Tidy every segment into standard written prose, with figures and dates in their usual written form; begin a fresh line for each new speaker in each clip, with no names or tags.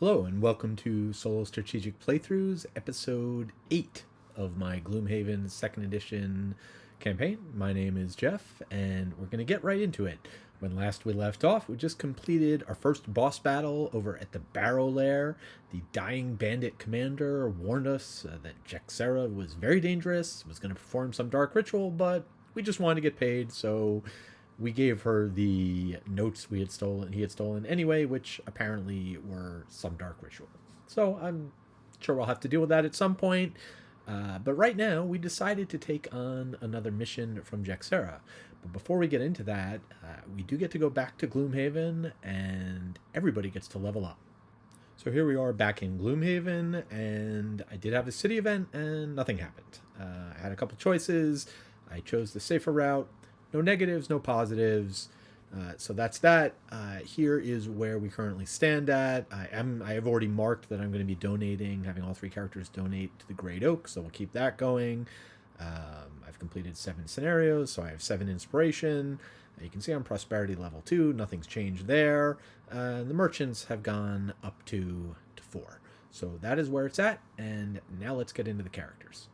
Hello and welcome to Solo Strategic Playthroughs, episode 8 of my Gloomhaven 2nd edition campaign. My name is Jeff, and we're going to get right into it. When last we left off, we just completed our first boss battle over at the Barrow Lair. The dying bandit commander warned us that Jekserah was very dangerous, was going to perform some dark ritual, but we just wanted to get paid, so we gave her the notes he had stolen anyway, which apparently were some dark ritual. So I'm sure we'll have to deal with that at some point. But right now, we decided to take on another mission from Jekserah. But before we get into that, we do get to go back to Gloomhaven, and everybody gets to level up. So here we are back in Gloomhaven, and I did have a city event, and nothing happened. I had a couple choices. I chose the safer route. No negatives, no positives. So that's that. Here is where we currently stand at. I have already marked that I'm going to be donating, having all 3 characters donate to the Great Oak, so we'll keep that going. I've completed 7 scenarios, so I have 7 inspiration. You can see I'm prosperity level 2. Nothing's changed there. The merchants have gone up to 4. So that is where it's at, and now let's get into the characters.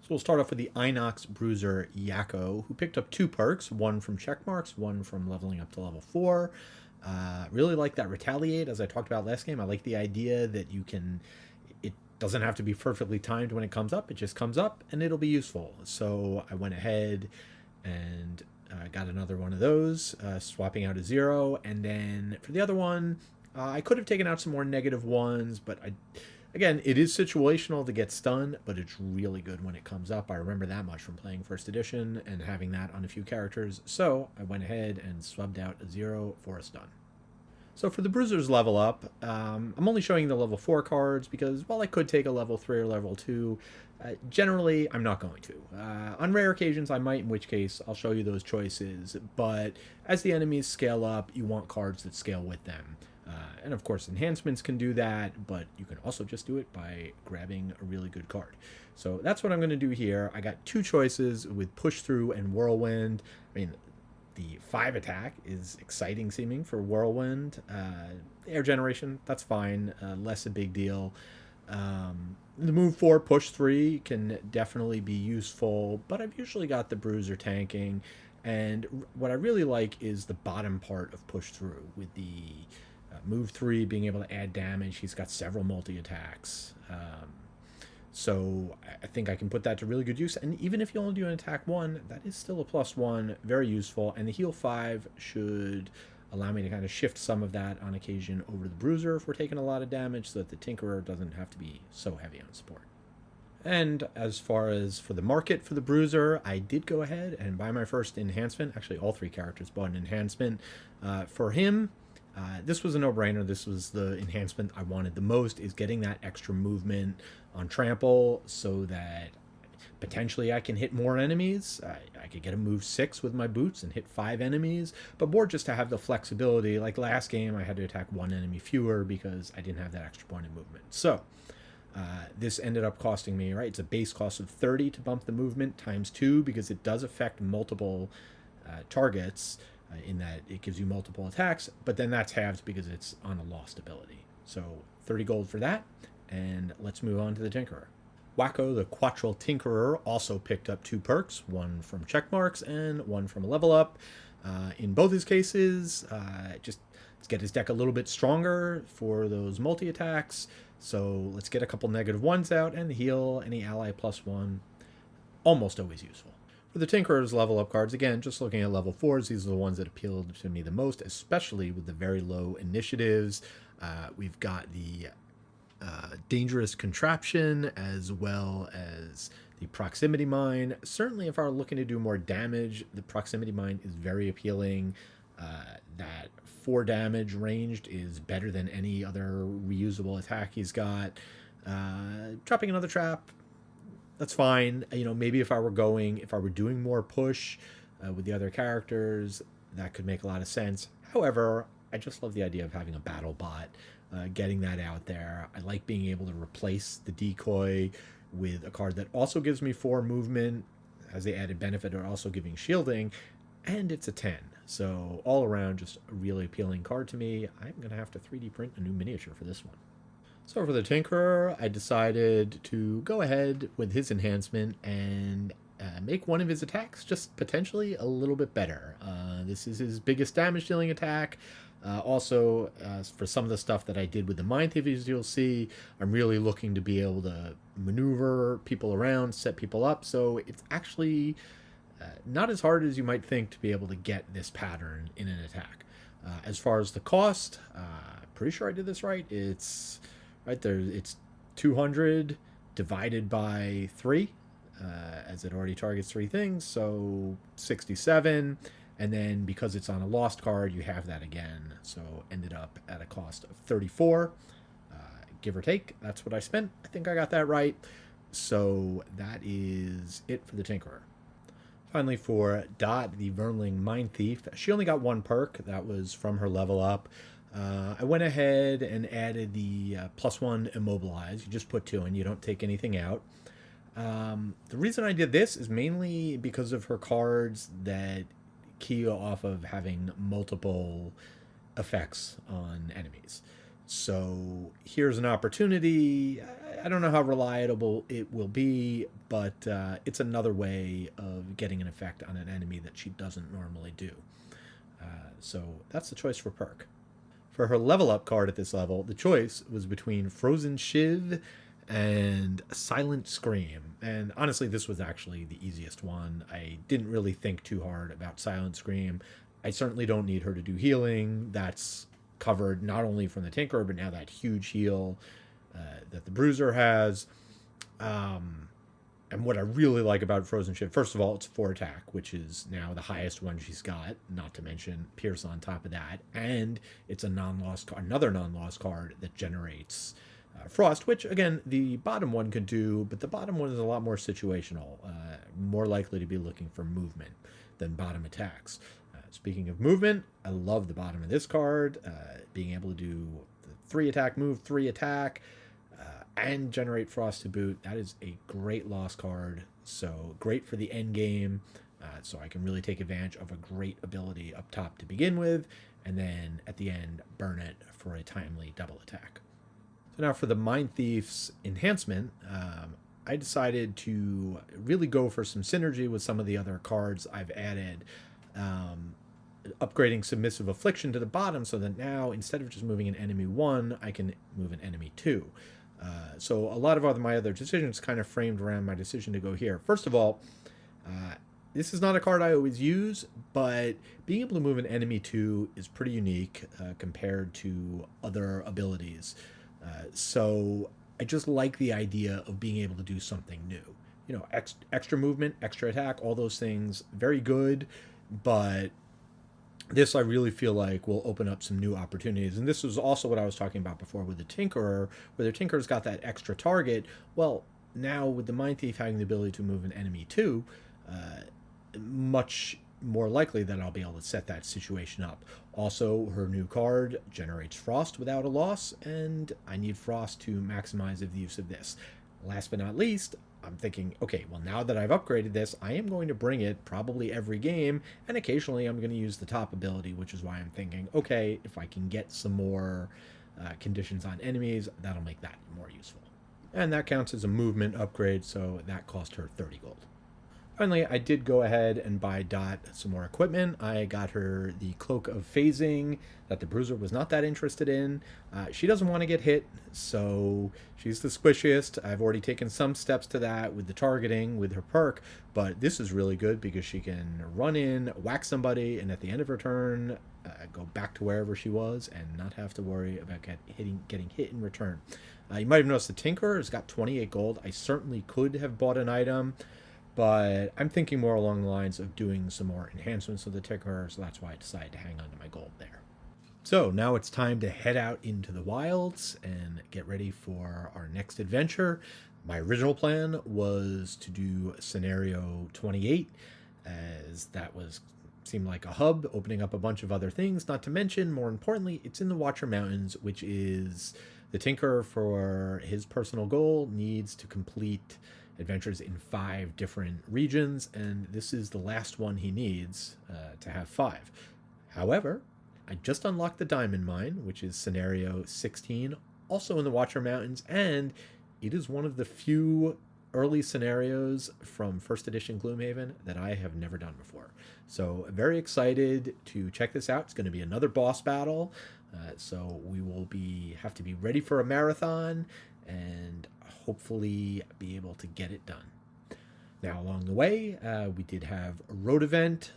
So we'll start off with the Inox Bruiser Yakko, who picked up 2 perks, one from checkmarks, one from leveling up to level 4. Really like that Retaliate, as I talked about last game. I like the idea that it doesn't have to be perfectly timed when it comes up. It just comes up and it'll be useful. So I went ahead and got another one of those, swapping out a 0. And then for the other one, I could have taken out some more negative ones, but Again, it is situational to get stunned, but it's really good when it comes up. I remember that much from playing first edition and having that on a few characters. So I went ahead and subbed out a 0 for a stun. So for the Bruiser's level up, I'm only showing the level 4 cards because while I could take a level 3 or level 2, generally I'm not going to. On rare occasions I might, in which case I'll show you those choices. But as the enemies scale up, you want cards that scale with them. And of course, enhancements can do that, but you can also just do it by grabbing a really good card. So that's what I'm going to do here. I got 2 choices with Push Through and Whirlwind. I mean, the 5 attack is exciting seeming for Whirlwind. Air generation, that's fine. Less a big deal. The move 4, Push 3 can definitely be useful, but I've usually got the Bruiser tanking. And what I really like is the bottom part of Push Through with the move 3 being able to add damage. He's got several multi-attacks. So I think I can put that to really good use. And even if you only do an attack 1, that is still a +1. Very useful. And the heal 5 should allow me to kind of shift some of that on occasion over to the Bruiser if we're taking a lot of damage, so that the Tinkerer doesn't have to be so heavy on support. And as far as for the market for the Bruiser, I did go ahead and buy my first enhancement. Actually, all 3 characters bought an enhancement. For him, this was a no-brainer. This was the enhancement I wanted the most, is getting that extra movement on trample so that potentially I can hit more enemies. I could get a move 6 with my boots and hit 5 enemies, but more just to have the flexibility. Like last game, I had to attack 1 enemy fewer because I didn't have that extra point of movement. So this ended up costing me, right? It's a base cost of 30 to bump the movement times 2 because it does affect multiple targets. In that it gives you multiple attacks, but then that's halved because it's on a lost ability. So 30 gold for that, and let's move on to the Tinkerer. Wakko, the Quattral Tinkerer, also picked up 2 perks, one from checkmarks and one from a level up. In both his cases, just let's get his deck a little bit stronger for those multi-attacks. So let's get a couple negative 1s out and heal any ally +1. Almost always useful. For the Tinkerer's level up cards, again, just looking at level 4s, these are the ones that appealed to me the most, especially with the very low initiatives. We've got the Dangerous Contraption as well as the Proximity Mine. Certainly, if I were looking to do more damage, the Proximity Mine is very appealing. That 4 damage ranged is better than any other reusable attack he's got. Dropping another trap, that's fine. You know, maybe if I were doing more push with the other characters, that could make a lot of sense. However, I just love the idea of having a battle bot, getting that out there. I like being able to replace the decoy with a card that also gives me 4 movement, as the added benefit of also giving shielding, and it's a 10. So all around, just a really appealing card to me. I'm going to have to 3D print a new miniature for this one. So for the Tinkerer, I decided to go ahead with his enhancement and make one of his attacks just potentially a little bit better. This is his biggest damage dealing attack. Also, for some of the stuff that I did with the Mindthief, as you'll see, I'm really looking to be able to maneuver people around, set people up. So it's actually not as hard as you might think to be able to get this pattern in an attack. As far as the cost, pretty sure I did this right. It's right there. It's 200 divided by 3, as it already targets 3 things. So 67. And then because it's on a lost card, you have that again. So ended up at a cost of 34, give or take. That's what I spent. I think I got that right. So that is it for the Tinkerer. Finally, for Dot, the Verling Mindthief, she only got 1 perk. That was from her level up. I went ahead and added the +1 Immobilize. You just put 2 in. You don't take anything out. The reason I did this is mainly because of her cards that key off of having multiple effects on enemies. So here's an opportunity. I don't know how reliable it will be, but it's another way of getting an effect on an enemy that she doesn't normally do. So that's the choice for perk. For her level up card at this level, the choice was between Frozen Shiv and Silent Scream. And honestly, this was actually the easiest one. I didn't really think too hard about Silent Scream. I certainly don't need her to do healing. That's covered not only from the Tinkerer, but now that huge heal that the Bruiser has. And what I really like about Frozen Shiv, first of all, it's 4 attack, which is now the highest one she's got, not to mention Pierce on top of that. And it's a non-lost card, another non-lost card that generates Frost, which, again, the bottom one could do, but the bottom one is a lot more situational, more likely to be looking for movement than bottom attacks. Speaking of movement, I love the bottom of this card, being able to do the 3 attack move, 3 attack, and generate Frost to boot. That is a great lost card, so great for the end game, so I can really take advantage of a great ability up top to begin with, and then at the end, burn it for a timely double attack. So now for the Mindthief's enhancement, I decided to really go for some synergy with some of the other cards I've added, upgrading Submissive Affliction to the bottom so that now, instead of just moving an enemy 1, I can move an enemy 2. So a lot of my other decisions kind of framed around my decision to go here. First of all, this is not a card I always use, but being able to move an enemy 2 is pretty unique compared to other abilities. So I just like the idea of being able to do something new. You know, extra movement, extra attack, all those things, very good, but this I really feel like will open up some new opportunities. And this was also what I was talking about before with the Tinkerer, where the Tinkerer's got that extra target. Well, now with the Mindthief having the ability to move an enemy too, much more likely that I'll be able to set that situation up. Also, her new card generates Frost without a loss, and I need Frost to maximize the use of this. Last but not least, I'm thinking, okay, well, now that I've upgraded this, I am going to bring it probably every game, and occasionally I'm going to use the top ability, which is why I'm thinking, okay, if I can get some more conditions on enemies, that'll make that more useful. And that counts as a movement upgrade, so that cost her 30 gold. Finally, I did go ahead and buy Dot some more equipment. I got her the Cloak of Phasing that the Bruiser was not that interested in. She doesn't want to get hit, so she's the squishiest. I've already taken some steps to that with the targeting, with her perk, but this is really good because she can run in, whack somebody, and at the end of her turn, go back to wherever she was and not have to worry about getting hit in return. You might have noticed the Tinkerer has got 28 gold. I certainly could have bought an item, but I'm thinking more along the lines of doing some more enhancements with the Tinkerer, so that's why I decided to hang on to my gold there. So now it's time to head out into the wilds and get ready for our next adventure. My original plan was to do scenario 28, as that seemed like a hub, opening up a bunch of other things, not to mention, more importantly, it's in the Watcher Mountains, which is the Tinkerer, for his personal goal, needs to complete adventures in 5 different regions, and this is the last one he needs to have 5. However, I just unlocked the Diamond Mine, which is scenario 16, also in the Watcher Mountains, and it is one of the few early scenarios from first edition Gloomhaven that I have never done before. So very excited to check this out. It's going to be another boss battle, so we will have to be ready for a marathon and hopefully be able to get it done. Now, along the way, we did have a road event,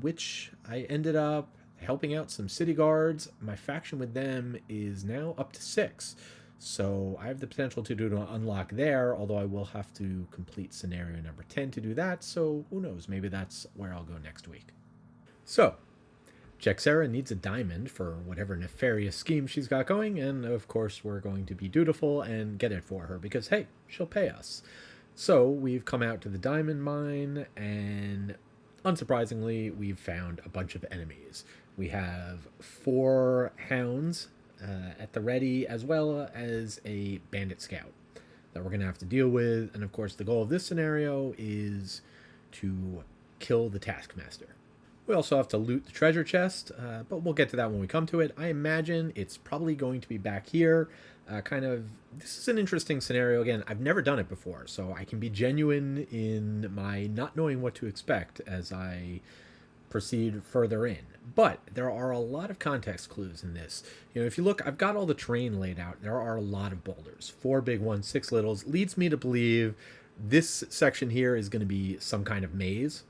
which I ended up helping out some city guards. My faction with them is now up to 6. So I have the potential to do an unlock there, although I will have to complete scenario number 10 to do that. So who knows, maybe that's where I'll go next week. So Jekserah needs a diamond for whatever nefarious scheme she's got going. And of course, we're going to be dutiful and get it for her because, hey, she'll pay us. So we've come out to the diamond mine, and unsurprisingly, we've found a bunch of enemies. We have 4 hounds at the ready, as well as a bandit scout that we're going to have to deal with. And of course, the goal of this scenario is to kill the Taskmaster. We also have to loot the treasure chest, but we'll get to that when we come to it. I imagine it's probably going to be back here. This is an interesting scenario. Again, I've never done it before, so I can be genuine in my not knowing what to expect as I proceed further in. But there are a lot of context clues in this. You know, if you look, I've got all the terrain laid out. There are a lot of boulders, 4 big ones, 6 littles. Leads me to believe this section here is going to be some kind of maze.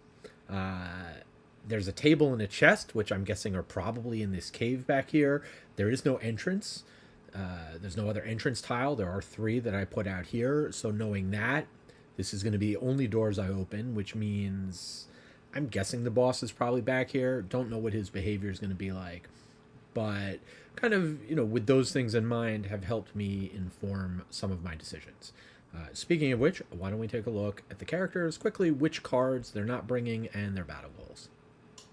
There's a table and a chest, which I'm guessing are probably in this cave back here. There is no entrance. There's no other entrance tile. There are 3 that I put out here. So knowing that, this is going to be the only doors I open, which means I'm guessing the boss is probably back here. Don't know what his behavior is going to be like. But kind of, with those things in mind, have helped me inform some of my decisions. Speaking of which, why don't we take a look at the characters quickly, which cards they're not bringing, and their battle goals.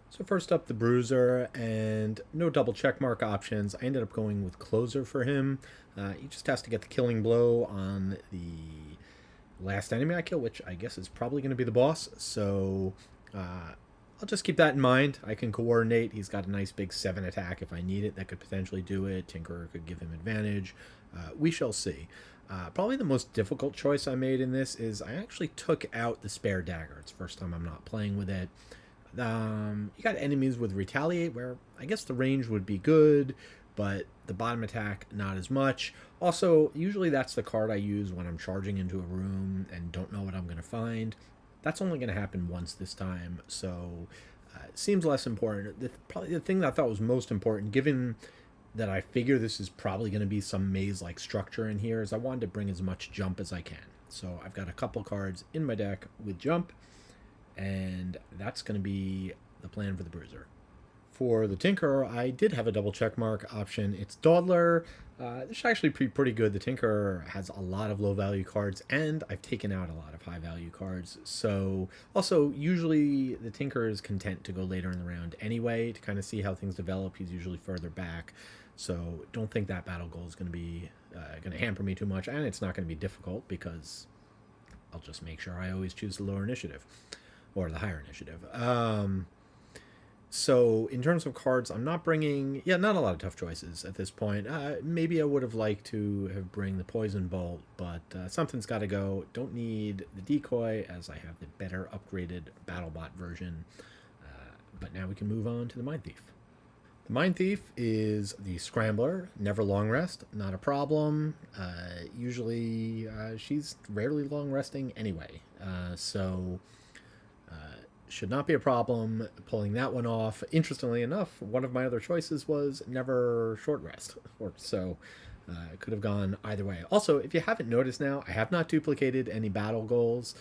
So first up, the Bruiser, and no double checkmark options. I ended up going with Closer for him. He just has to get the killing blow on the last enemy I kill, which I guess is probably going to be the boss. So I'll just keep that in mind. I can coordinate. He's got a nice big 7 attack if I need it. That could potentially do it. Tinkerer could give him advantage. We shall see. Probably the most difficult choice I made in this is I actually took out the spare dagger. It's the first time I'm not playing with it. You got enemies with Retaliate, where I guess the range would be good, but the bottom attack, not as much. Also, usually that's the card I use when I'm charging into a room and don't know what I'm going to find. That's only going to happen once this time, so it seems less important. Probably the thing that I thought was most important, given that I figure this is probably going to be some maze-like structure in here, is I wanted to bring as much jump as I can. So I've got a couple cards in my deck with jump, and that's going to be the plan for the Bruiser. For the Tinkerer, I did have a double checkmark option. It's Dawdler. This is actually pretty good. The Tinkerer has a lot of low-value cards, and I've taken out a lot of high-value cards. So, also, usually the Tinkerer is content to go later in the round anyway to kind of see how things develop. He's usually further back. So, don't think that battle goal is going to be going to hamper me too much, and it's not going to be difficult because I'll just make sure I always choose the lower initiative. Or the higher initiative. So in terms of cards, I'm not bringing... Yeah, not a lot of tough choices at this point. Maybe I would have liked to have bring the Poison Bolt, but something's got to go. Don't need the Decoy, as I have the better upgraded BattleBot version. But now we can move on to the Mindthief. The Mindthief is the Scrambler. Never long rest. Not a problem. Usually she's rarely long resting anyway. Should not be a problem pulling that one off. Interestingly enough, one of my other choices was never short rest. So it could have gone either way. Also, if you haven't noticed now, I have not duplicated any battle goals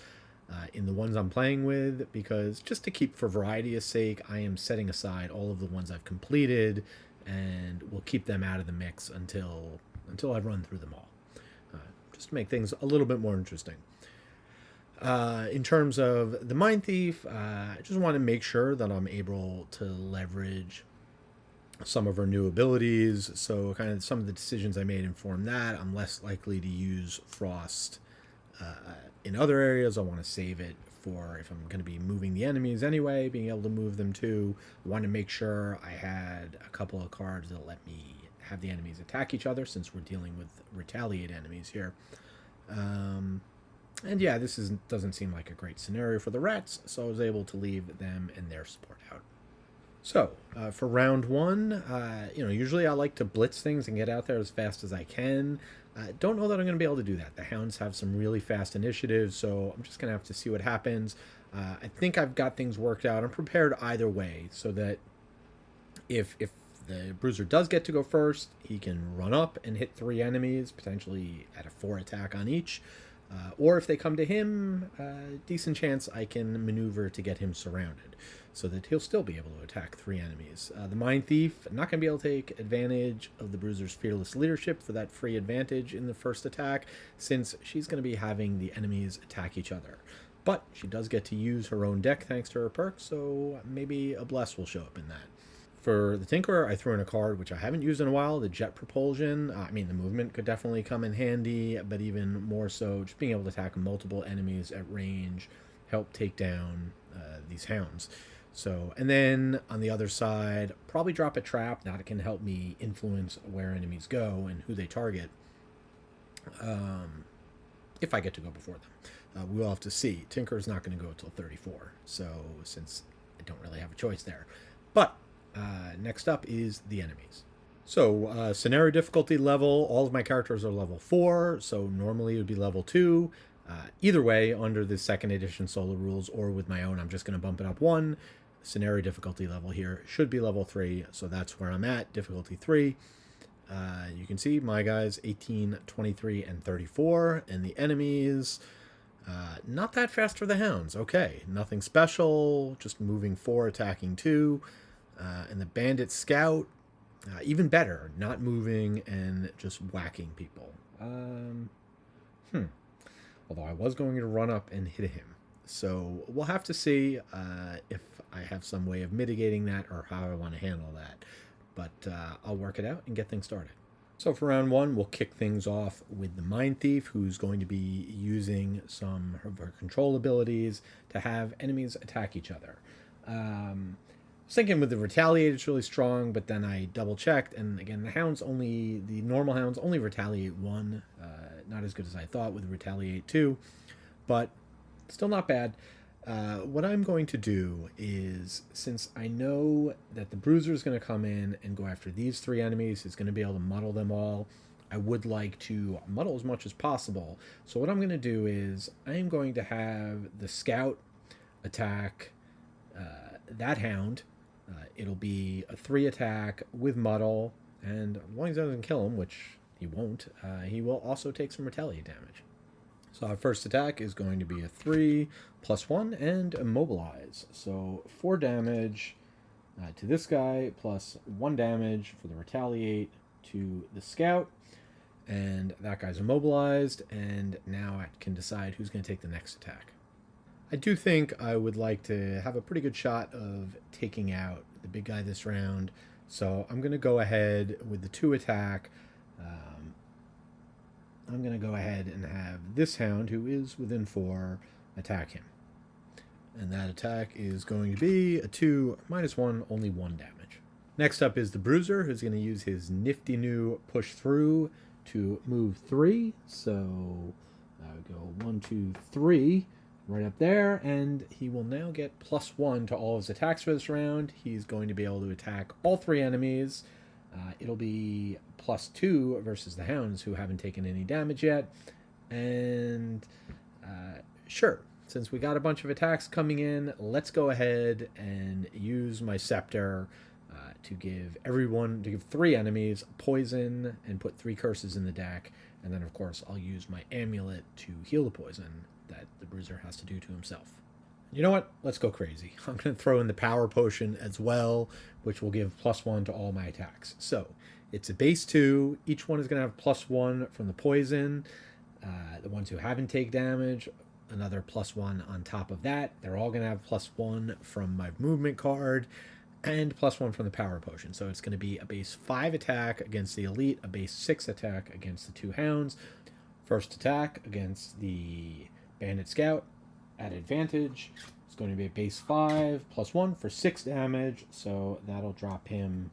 in the ones I'm playing with, because just to keep for variety's sake, I am setting aside all of the ones I've completed, and we'll keep them out of the mix until I run through them all. Just to make things a little bit more interesting. In terms of the Mindthief, I just want to make sure that I'm able to leverage some of her new abilities. So kind of some of the decisions I made inform that. I'm less likely to use Frost in other areas. I want to save it for if I'm going to be moving the enemies anyway, being able to move them too. I want to make sure I had a couple of cards that let me have the enemies attack each other, since we're dealing with retaliate enemies here. And yeah, this doesn't seem like a great scenario for the rats, so I was able to leave them and their support out. So, for round one, usually I like to blitz things and get out there as fast as I can. Don't know that I'm going to be able to do that. The hounds have some really fast initiatives, so I'm just going to have to see what happens. I think I've got things worked out. I'm prepared either way, so that if the bruiser does get to go first, he can run up and hit 3 enemies, potentially at a 4 attack on each. Or if they come to him, decent chance I can maneuver to get him surrounded, so that he'll still be able to attack 3 enemies. The Mindthief, not going to be able to take advantage of the bruiser's fearless leadership for that free advantage in the first attack, since she's going to be having the enemies attack each other. But she does get to use her own deck thanks to her perk, so maybe a bless will show up in that. For the Tinkerer, I threw in a card which I haven't used in a while, the Jet Propulsion. The movement could definitely come in handy, but even more so, just being able to attack multiple enemies at range, help take down these hounds. So, and then on the other side, probably drop a trap. That can help me influence where enemies go and who they target, if I get to go before them. We'll have to see. Tinkerer's not going to go until 34, so since I don't really have a choice there. But next up is the enemies. So scenario difficulty level, all of my characters are level 4, so normally it would be level 2. Either way, under the 2nd edition solo rules or with my own, I'm just going to bump it up 1. Scenario difficulty level here should be level 3, so that's where I'm at, difficulty 3. You can see my guys 18, 23, and 34, and the enemies, not that fast for the hounds. Okay, nothing special, just moving 4, attacking 2. And the bandit scout, even better, not moving and just whacking people. Although I was going to run up and hit him. So we'll have to see if I have some way of mitigating that or how I want to handle that. But I'll work it out and get things started. So for round 1, we'll kick things off with the Mindthief, who's going to be using some of her control abilities to have enemies attack each other. I was thinking with the retaliate it's really strong, but then I double checked, and again the normal hounds only retaliate 1, not as good as I thought with retaliate 2, but still not bad. What I'm going to do is, since I know that the bruiser is going to come in and go after these 3 enemies, he's going to be able to muddle them all. I would like to muddle as much as possible. So what I'm going to do is I am going to have the scout attack that hound. It'll be a 3 attack with muddle, and as long as it doesn't kill him, which he won't, he will also take some retaliate damage. So our first attack is going to be a 3 plus 1 and immobilize. So 4 damage to this guy plus 1 damage for the retaliate to the scout. And that guy's immobilized, and now I can decide who's going to take the next attack. I do think I would like to have a pretty good shot of taking out the big guy this round, so I'm going to go ahead with the 2 attack. I'm going to go ahead and have this hound, who is within 4, attack him. And that attack is going to be a 2 minus 1, only 1 damage. Next up is the Bruiser, who's going to use his nifty new push through to move 3. So I would go 1, 2, 3. Right up there, and he will now get +1 to all his attacks for this round. He's going to be able to attack all 3 enemies. It'll be +2 versus the hounds, who haven't taken any damage yet. And sure, since we got a bunch of attacks coming in, let's go ahead and use my scepter to give 3 enemies poison and put 3 curses in the deck. And then, of course, I'll use my amulet to heal the poison that the bruiser has to do to himself. You know what? Let's go crazy. I'm going to throw in the power potion as well, which will give +1 to all my attacks. So it's a base 2. Each one is going to have +1 from the poison. The ones who haven't taken damage, another +1 on top of that. They're all going to have +1 from my movement card and +1 from the power potion. So it's going to be a base 5 attack against the elite, a base 6 attack against the 2 hounds. First attack against the bandit scout at advantage. It's going to be a base 5 +1 for 6 damage, so that'll drop him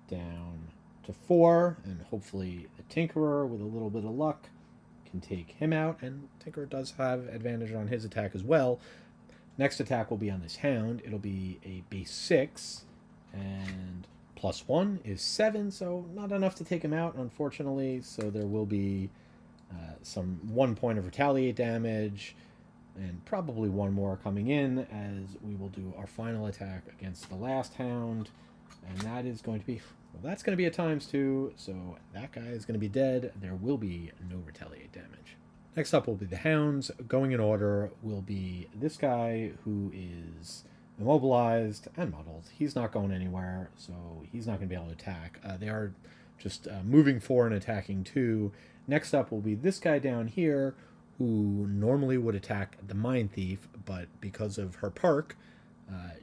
down to 4, and hopefully the Tinkerer, with a little bit of luck, can take him out, and Tinkerer does have advantage on his attack as well. Next attack will be on this Hound. It'll be a base 6, and +1 is 7, so not enough to take him out, unfortunately. So there will be some 1 point of retaliate damage, and probably one more coming in, as we will do our final attack against the last Hound, and that is going to be, well, that's going to be a ×2, so that guy is going to be dead. There will be no retaliate damage. Next up will be the Hounds. Going in order will be this guy, who is immobilized and muddled. He's not going anywhere, so he's not going to be able to attack. They are just moving 4 and attacking 2. Next up will be this guy down here, who normally would attack the Mindthief, but because of her perk,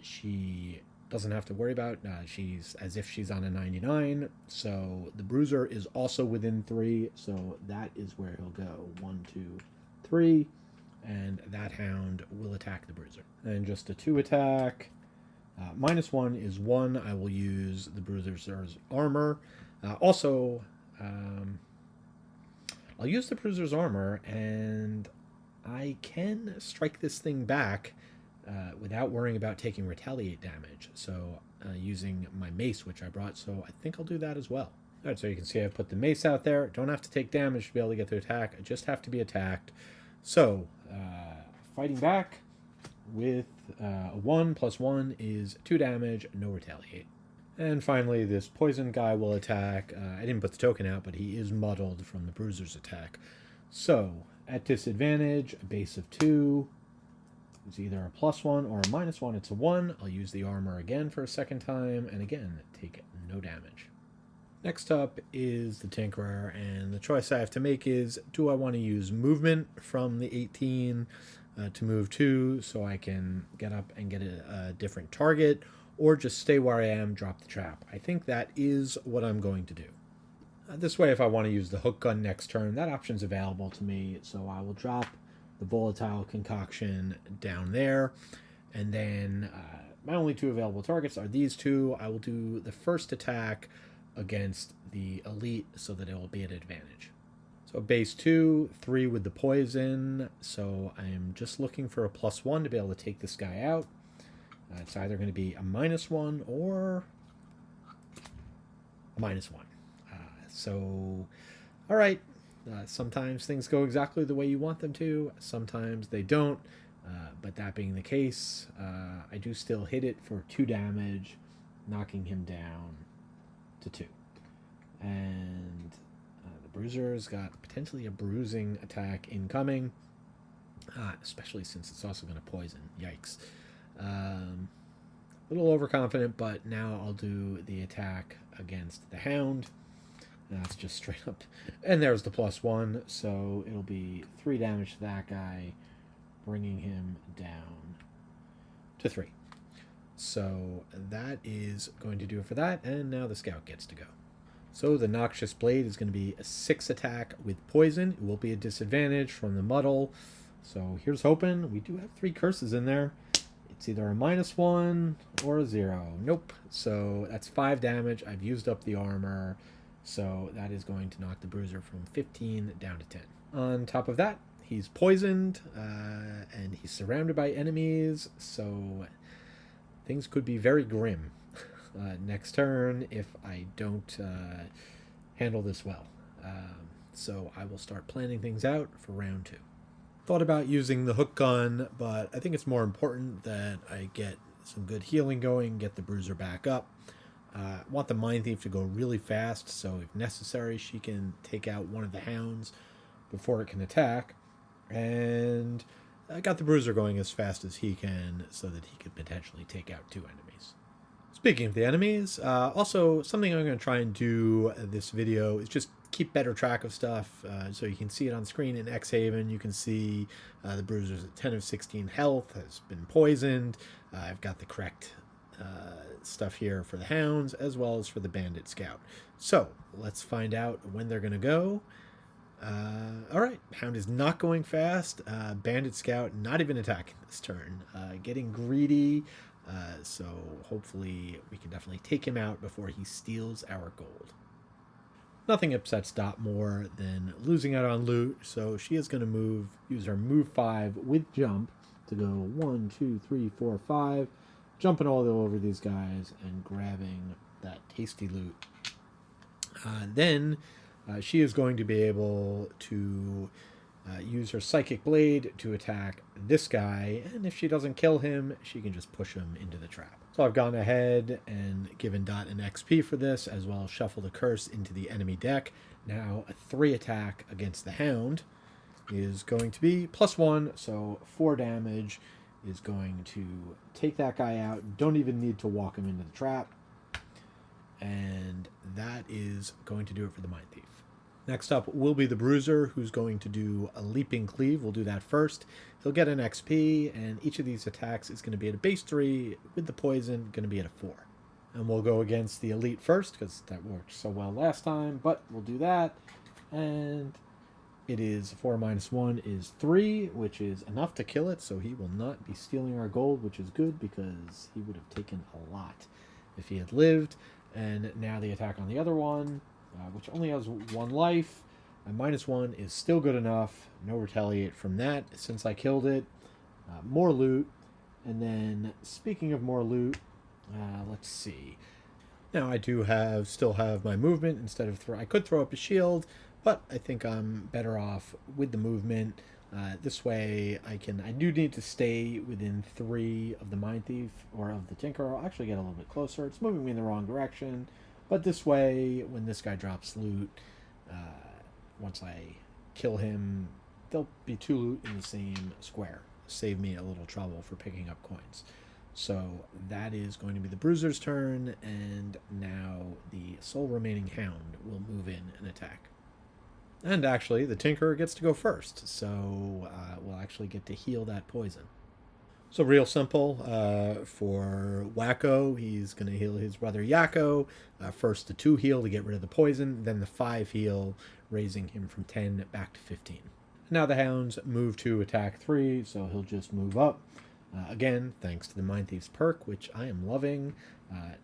she doesn't have to worry about. She's as if she's on a 99. So the Bruiser is also within 3, so that is where he'll go. 1, 2, 3, and that Hound will attack the Bruiser. And just a 2 attack. -1 is 1. I will use the Bruiser's armor. I'll use the Bruiser's armor, and I can strike this thing back without worrying about taking retaliate damage. So using my mace, which I brought, so I think I'll do that as well. All right, so you can see I've put the mace out there. Don't have to take damage to be able to get the attack. I just have to be attacked. So fighting back with a 1 +1 is 2 damage, no retaliate. And finally, this poison guy will attack. I didn't put the token out, but he is muddled from the Bruiser's attack. So, at disadvantage, a base of 2. It's either a +1 or a -1. It's a 1. I'll use the armor again for a second time, and again, take no damage. Next up is the Tinkerer, and the choice I have to make is, do I want to use movement from the 18 to move 2 so I can get up and get a different target, or just stay where I am, drop the trap? I think that is what I'm going to do. This way, if I want to use the hook gun next turn, that option's available to me, so I will drop the volatile concoction down there, and then my only 2 available targets are these 2. I will do the first attack against the elite so that it will be at advantage. So base 2, 3 with the poison, so I'm just looking for a +1 to be able to take this guy out. It's either going to be a -1 or a -1. All right. Sometimes things go exactly the way you want them to. Sometimes they don't. But that being the case, I do still hit it for 2 damage, knocking him down to 2. And the Bruiser's got potentially a bruising attack incoming, especially since it's also going to poison. Yikes. A little overconfident, but now I'll do the attack against the Hound. That's just straight up. And there's the +1, so it'll be 3 damage to that guy, bringing him down to 3. So that is going to do it for that, and now the Scout gets to go. So the Noxious Blade is going to be a 6 attack with poison. It will be a disadvantage from the muddle. So here's hoping. We do have 3 curses in there. It's either a -1 or a 0. Nope. So that's 5 damage. I've used up the armor. So that is going to knock the Bruiser from 15 down to 10. On top of that, he's poisoned, and he's surrounded by enemies. So things could be very grim next turn if I don't handle this well. So I will start planning things out for round 2. Thought about using the hook gun, but I think it's more important that I get some good healing going, get the Bruiser back up. I want the Mindthief to go really fast, so if necessary, she can take out one of the Hounds before it can attack. And I got the Bruiser going as fast as he can so that he could potentially take out 2 enemies. Speaking of the enemies, also something I'm going to try and do this video is just keep better track of stuff. So you can see it on screen in Xhaven. You can see the Bruiser's at 10 of 16 health, has been poisoned. I've got the correct stuff here for the Hounds as well as for the Bandit Scout. So let's find out when they're going to go. All right, Hound is not going fast. Bandit Scout not even attacking this turn. Getting greedy. So hopefully we can definitely take him out before he steals our gold. Nothing upsets Dot more than losing out on loot, so she is going to use her move 5 with jump to go 1, 2, 3, 4, 5, jumping all over these guys and grabbing that tasty loot. Then she is going to be able to use her Psychic Blade to attack this guy, and if she doesn't kill him, she can just push him into the trap. So I've gone ahead and given Dot an XP for this, as well as shuffled a curse into the enemy deck. Now a 3 attack against the Hound is going to be +1, so 4 damage is going to take that guy out. Don't even need to walk him into the trap. And that is going to do it for the Mindthief. Next up will be the Bruiser, who's going to do a Leaping Cleave. We'll do that first. He'll get an XP, and each of these attacks is going to be at a base 3, with the poison going to be at a 4. And we'll go against the Elite first, because that worked so well last time, but we'll do that. And it is 4 minus 1 is 3, which is enough to kill it, so he will not be stealing our gold, which is good, because he would have taken a lot if he had lived. And now the attack on the other one, which only has 1 life. -1 is still good enough. No retaliate from that since I killed it. More loot. And then, speaking of more loot, let's see. Now I do still have my movement instead of I could throw up a shield, but I think I'm better off with the movement. This way I do need to stay within 3 of the Mindthief or of the Tinkerer. I'll actually get a little bit closer. It's moving me in the wrong direction. But this way, when this guy drops loot, once I kill him, there'll be 2 loot in the same square. Save me a little trouble for picking up coins. So that is going to be the Bruiser's turn, and now the sole remaining Hound will move in and attack. And actually, the Tinkerer gets to go first, so we'll actually get to heal that poison. So real simple, for Wakko, he's going to heal his brother Yakko. First the 2 heal to get rid of the poison, then the 5 heal, raising him from 10 back to 15. Now the Hounds move to attack 3, so he'll just move up. Again, thanks to the Mindthief's perk, which I am loving,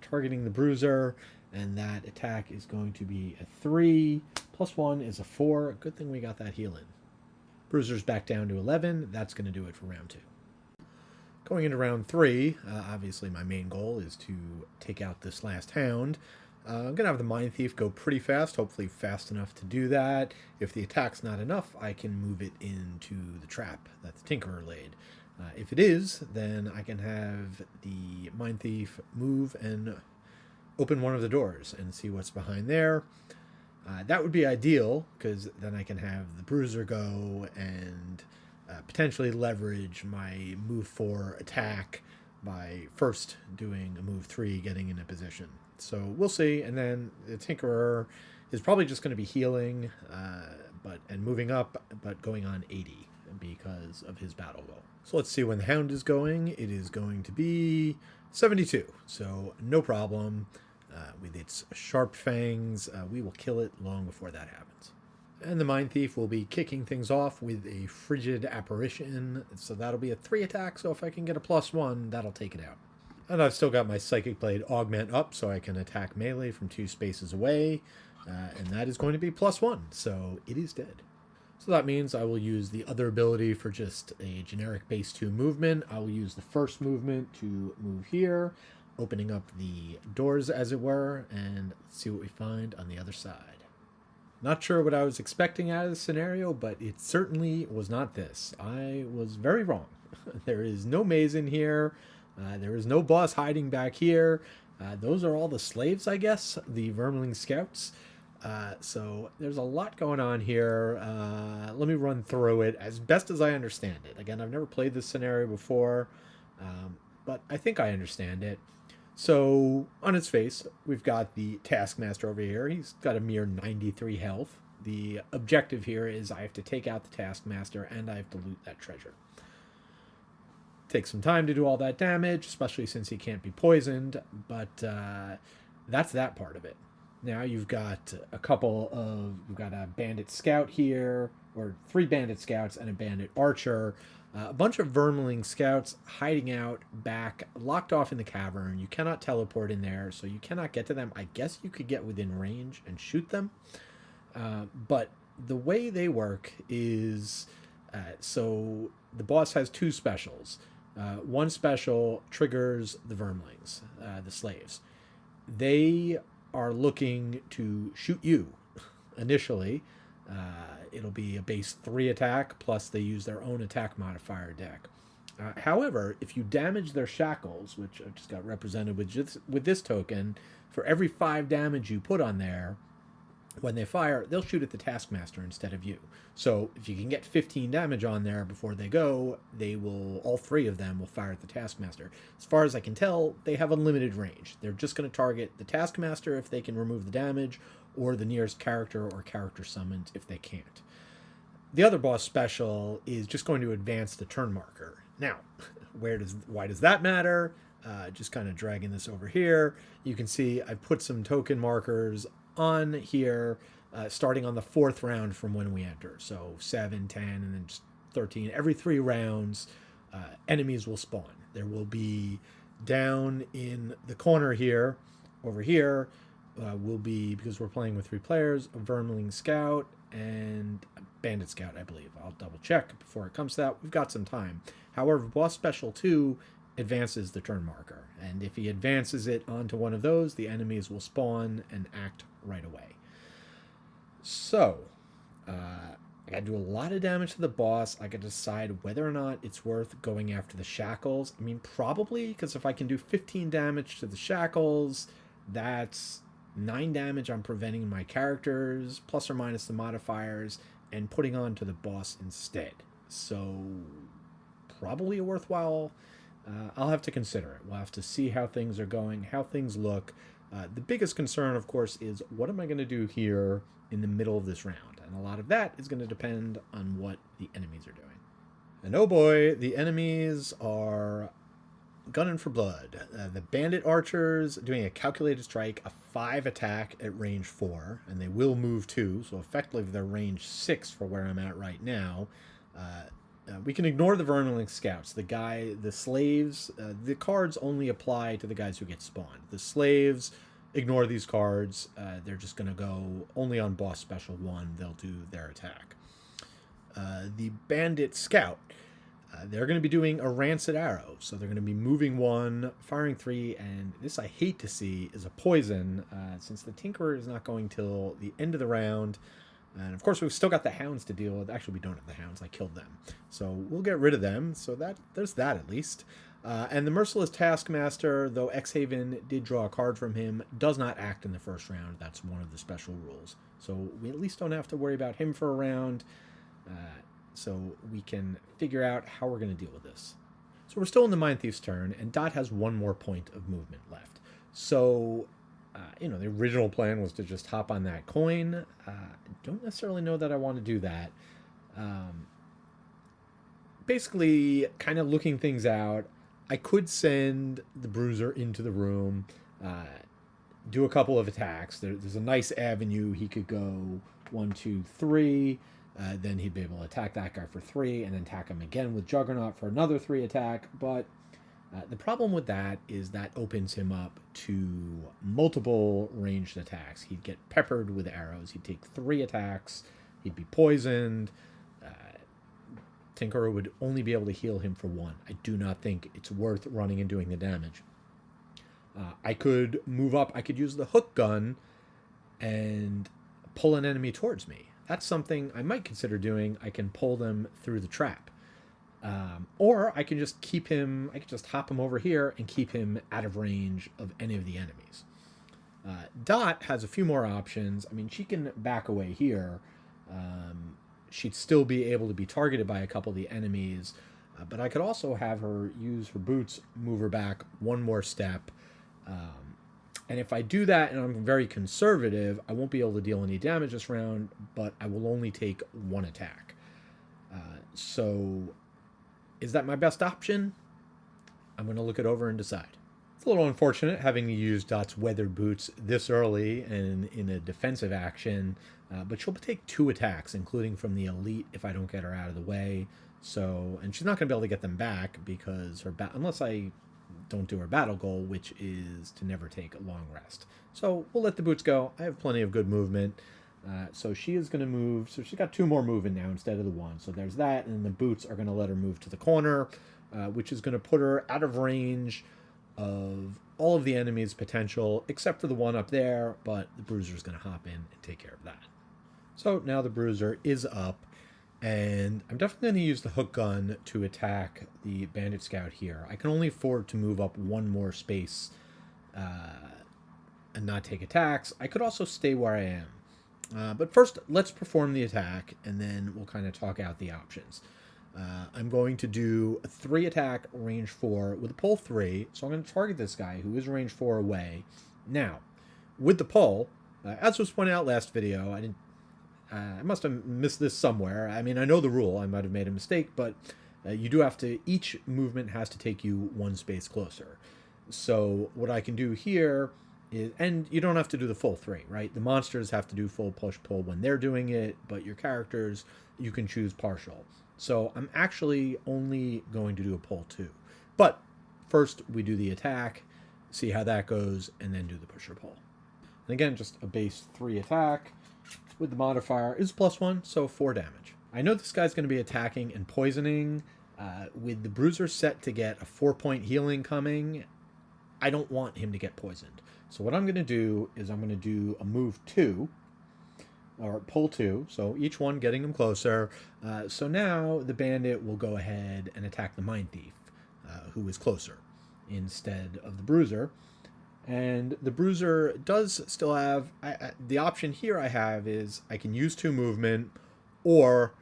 targeting the Bruiser, and that attack is going to be a 3, +1 is a 4. Good thing we got that heal in. Bruiser's back down to 11. That's going to do it for round 2. Going into round 3, obviously my main goal is to take out this last Hound. I'm going to have the Mindthief go pretty fast, hopefully fast enough to do that. If the attack's not enough, I can move it into the trap that the Tinkerer laid. If it is, then I can have the Mindthief move and open one of the doors and see what's behind there. That would be ideal, because then I can have the Bruiser go and potentially leverage my move 4 attack by first doing a move 3, getting in a position. So we'll see. And then the Tinkerer is probably just going to be healing and moving up, but going on 80 because of his battle goal. So let's see when the Hound is going. It is going to be 72, so no problem. With its sharp fangs, we will kill it long before that happens. And the Mindthief will be kicking things off with a Frigid Apparition, so that'll be a 3 attack, so if I can get a +1, that'll take it out. And I've still got my Psychic Blade Augment up, so I can attack melee from 2 spaces away, and that is going to be +1, so it is dead. So that means I will use the other ability for just a generic base 2 movement. I will use the first movement to move here, opening up the doors, as it were, and let's see what we find on the other side. Not sure what I was expecting out of this scenario, but it certainly was not this. I was very wrong. There is no maze in here. There is no boss hiding back here. Those are all the slaves, I guess, the Vermling Scouts. So there's a lot going on here. Let me run through it as best as I understand it. Again, I've never played this scenario before, but I think I understand it. So on its face, we've got the Taskmaster over here. He's got a mere 93 health. The objective here is I have to take out the Taskmaster and I have to loot that treasure. Takes some time to do all that damage, especially since he can't be poisoned, but that's that part of it. Now you've got we've got a bandit scout here, or 3 bandit scouts and a bandit archer. A bunch of Vermling scouts hiding out back, locked off in the cavern. You cannot teleport in there, so you cannot get to them. I guess you could get within range and shoot them. But the way they work is so the boss has two specials. One special triggers the vermlings, the slaves. They are looking to shoot you initially. It'll be a base 3 attack, plus they use their own attack modifier deck. However, if you damage their shackles, which I just got represented with this token, for every 5 damage you put on there, when they fire, they'll shoot at the Taskmaster instead of you. So if you can get 15 damage on there before they go, all 3 of them will fire at the Taskmaster. As far as I can tell, they have unlimited range. They're just going to target the Taskmaster if they can remove the damage, or the nearest character or character summoned if they can't. The other boss special is just going to advance the turn marker. Now, why does that matter? Just kind of dragging this over here. You can see I put some token markers on here, starting on the 4th round from when we enter. So 7, 10, and then just 13. Every 3 rounds, enemies will spawn. There will be down in the corner here, over here, will be, because we're playing with 3 players, a Vermling Scout and a Bandit Scout, I believe. I'll double check before it comes to that. We've got some time. However, boss special 2 advances the turn marker, and if he advances it onto one of those, the enemies will spawn and act right away. So I gotta do a lot of damage to the boss. I gotta decide whether or not it's worth going after the shackles. I mean, probably, because if I can do 15 damage to the shackles, that's 9 damage I'm preventing my characters, plus or minus the modifiers, and putting on to the boss instead. So probably a worthwhile. I'll have to consider it. We'll have to see how things are going, how things look. The biggest concern, of course, is what am I going to do here in the middle of this round? And a lot of that is going to depend on what the enemies are doing. And oh boy, the enemies are gunning for blood. The bandit archers doing a calculated strike, a 5 attack at range 4, and they will move 2, so effectively they're range 6 for where I'm at right now. We can ignore the Vermling Scouts. The slaves, the cards only apply to the guys who get spawned. The slaves, ignore these cards. They're just going to go only on boss special 1. They'll do their attack. The Bandit Scout, they're going to be doing a Rancid Arrow. So they're going to be moving 1, firing 3, and this I hate to see is a poison, since the Tinkerer is not going till the end of the round. And of course, we've still got the hounds to deal with. Actually, we don't have the hounds. I killed them. So we'll get rid of them. So there's that at least. And the Merciless Taskmaster, though Xhaven did draw a card from him, does not act in the first round. That's one of the special rules. So we at least don't have to worry about him for a round. So we can figure out how we're going to deal with this. So we're still in the Mindthief's turn, and Dot has 1 more point of movement left. So the original plan was to just hop on that coin. I don't necessarily know that I want to do that. Basically, kind of looking things out, I could send the Bruiser into the room, do a couple of attacks. There's a nice avenue. He could go 1, 2, 3. Then he'd be able to attack that guy for 3, and then attack him again with Juggernaut for another 3 attack. But the problem with that is that opens him up to multiple ranged attacks. He'd get peppered with arrows. He'd take 3 attacks. He'd be poisoned. Tinkerer would only be able to heal him for 1. I do not think it's worth running and doing the damage. I could move up. I could use the hook gun and pull an enemy towards me. That's something I might consider doing. I can pull them through the trap. Or I can just hop him over here and keep him out of range of any of the enemies. Dot has a few more options. I mean, she can back away here. She'd still be able to be targeted by a couple of the enemies. But I could also have her use her boots, move her back 1 more step. And if I do that and I'm very conservative, I won't be able to deal any damage this round, but I will only take 1 attack. So is that my best option? I'm going to look it over and decide. It's a little unfortunate having to use Dot's weathered boots this early and in a defensive action, but she'll take 2 attacks, including from the elite if I don't get her out of the way. So, and she's not going to be able to get them back because unless I don't do her battle goal, which is to never take a long rest. So we'll let the boots go. I have plenty of good movement. So she is going to move. So she's got 2 more moving now instead of the 1. So there's that. And the boots are going to let her move to the corner, which is going to put her out of range of all of the enemy's potential, except for the one up there. But the Bruiser is going to hop in and take care of that. So now the Bruiser is up. And I'm definitely going to use the hook gun to attack the bandit scout here. I can only afford to move up 1 more space and not take attacks. I could also stay where I am. But first, let's perform the attack, and then we'll kind of talk out the options. I'm going to do a 3 attack, range 4, with a pull 3. So I'm going to target this guy, who is range 4 away. Now, with the pull, as was pointed out last video, I must have missed this somewhere. I mean, I know the rule. I might have made a mistake, but you do have to... Each movement has to take you 1 space closer. So what I can do here is... And you don't have to do the full 3, right? The monsters have to do full push-pull when they're doing it, but your characters, you can choose partial. So I'm actually only going to do a pull 2. But first, we do the attack, see how that goes, and then do the push-pull. And again, just a base 3 attack. With the modifier is +1, so 4 damage. I know this guy's going to be attacking and poisoning. With the Bruiser set to get a 4-point healing coming, I don't want him to get poisoned. So what I'm going to do is I'm going to do a move 2, or pull 2, so each one getting him closer. So now the bandit will go ahead and attack the Mindthief, who is closer, instead of the Bruiser. And the Bruiser does still have... the option here I have is I can use 2 movement, or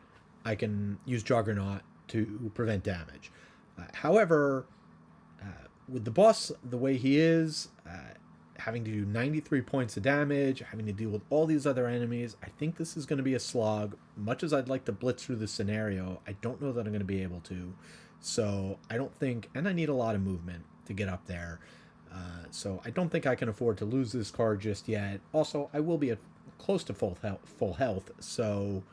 I can use Juggernaut to prevent damage. However, with the boss the way he is, having to do 93 points of damage, having to deal with all these other enemies, I think this is going to be a slog. Much as I'd like to blitz through the scenario, I don't know that I'm going to be able to. So I don't think... And I need a lot of movement to get up there. So I don't think I can afford to lose this card just yet. Also, I will be at close to full health, so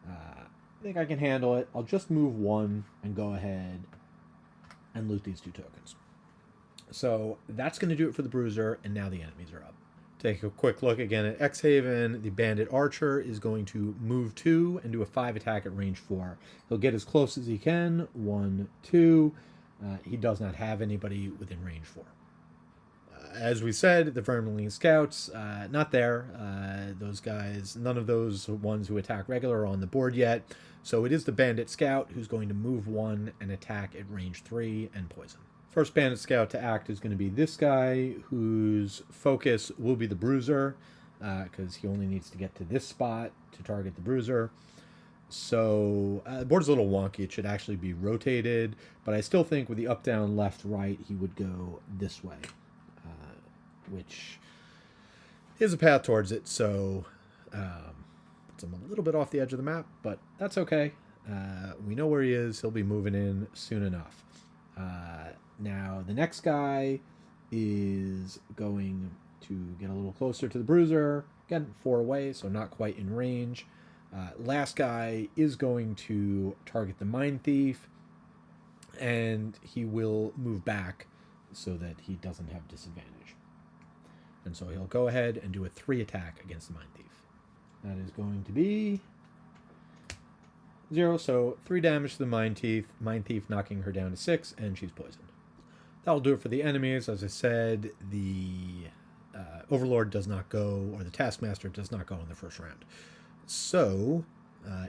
I think I can handle it. I'll just move 1 and go ahead and loot these 2 tokens. So that's going to do it for the Bruiser, and now the enemies are up. Take a quick look again at X-Haven. The Bandit Archer is going to move 2 and do a 5 attack at range 4. He'll get as close as he can. 1, 2. He does not have anybody within range 4. As we said, the Vermilion Scouts, not there. Those guys, none of those ones who attack regular are on the board yet. So it is the Bandit Scout who's going to move 1 and attack at range 3 and poison. First Bandit Scout to act is going to be this guy, whose focus will be the Bruiser, because he only needs to get to this spot to target the Bruiser. So the board's a little wonky. It should actually be rotated, but I still think with the up, down, left, right, he would go this way. Which is a path towards it, so puts him a little bit off the edge of the map, but that's okay. We know where he is. He'll be moving in soon enough. Now, the next guy is going to get a little closer to the Bruiser. Again, 4 away, so not quite in range. Last guy is going to target the Mindthief, and he will move back so that he doesn't have disadvantage. And so he'll go ahead and do a 3 attack against the Mindthief. That is going to be 0, so 3 damage to the Mindthief. Mindthief knocking her down to 6, and she's poisoned. That'll do it for the enemies. As I said, the Overlord does not go, or the Taskmaster does not go in the first round. So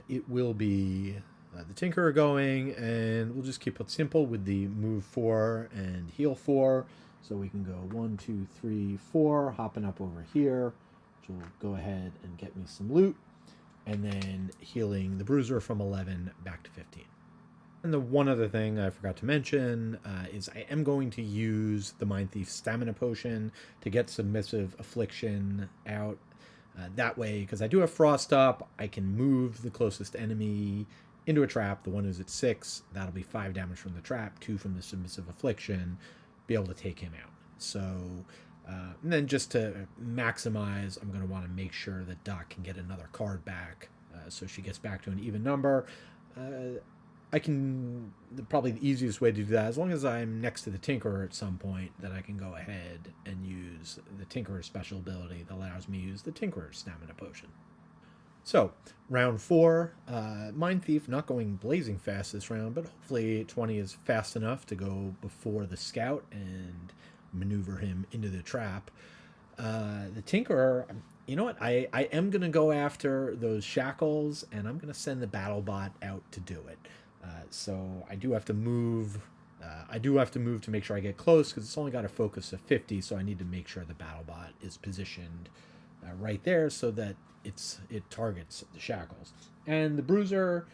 it will be the Tinkerer going, and we'll just keep it simple with the move 4 and heal 4. So we can go 1, 2, 3, 4, hopping up over here, which will go ahead and get me some loot, and then healing the Bruiser from 11 back to 15. And the one other thing I forgot to mention is I am going to use the Mindthief Stamina Potion to get Submissive Affliction out. That way, because I do have Frost up, I can move the closest enemy into a trap. The one who's at 6, that'll be 5 damage from the trap, 2 from the Submissive Affliction, be able to take him out. So, and then just to maximize, I'm going to want to make sure that Doc can get another card back, so she gets back to an even number. I can, probably the easiest way to do that, as long as I'm next to the Tinkerer at some point, that I can go ahead and use the Tinkerer's special ability that allows me to use the Tinkerer's Stamina Potion. So, round 4, Mindthief not going blazing fast this round, but hopefully 20 is fast enough to go before the scout and maneuver him into the trap. The Tinkerer, you know what? I am going to go after those shackles, and I'm going to send the battle bot out to do it. So I do have to move. I do have to move to make sure I get close because it's only got a focus of 50, so I need to make sure the battle bot is positioned right there so that it targets the shackles. And the Bruiser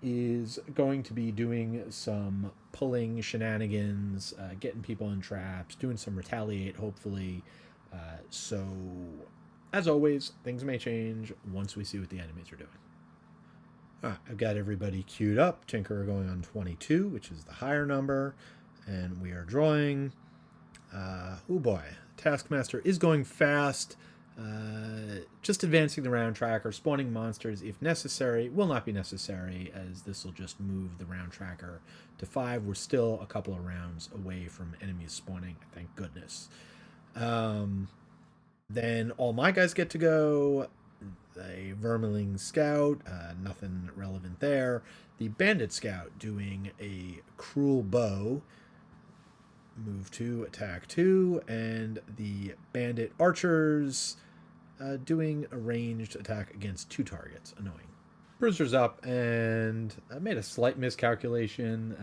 is going to be doing some pulling shenanigans, getting people in traps, doing some retaliate, hopefully. So, as always, things may change once we see what the enemies are doing. All right, I've got everybody queued up. Tinkerer going on 22, which is the higher number. And we are drawing. Oh boy, Taskmaster is going fast. Just advancing the round tracker, spawning monsters if necessary, will not be necessary, as this will just move the round tracker to 5. We're still a couple of rounds away from enemies spawning, thank goodness. Then all my guys get to go. A Vermling Scout, nothing relevant there. The Bandit Scout doing a Cruel Bow, move 2, attack 2, and the Bandit Archers doing a ranged attack against 2 targets. Annoying. Bruiser's up, and I made a slight miscalculation.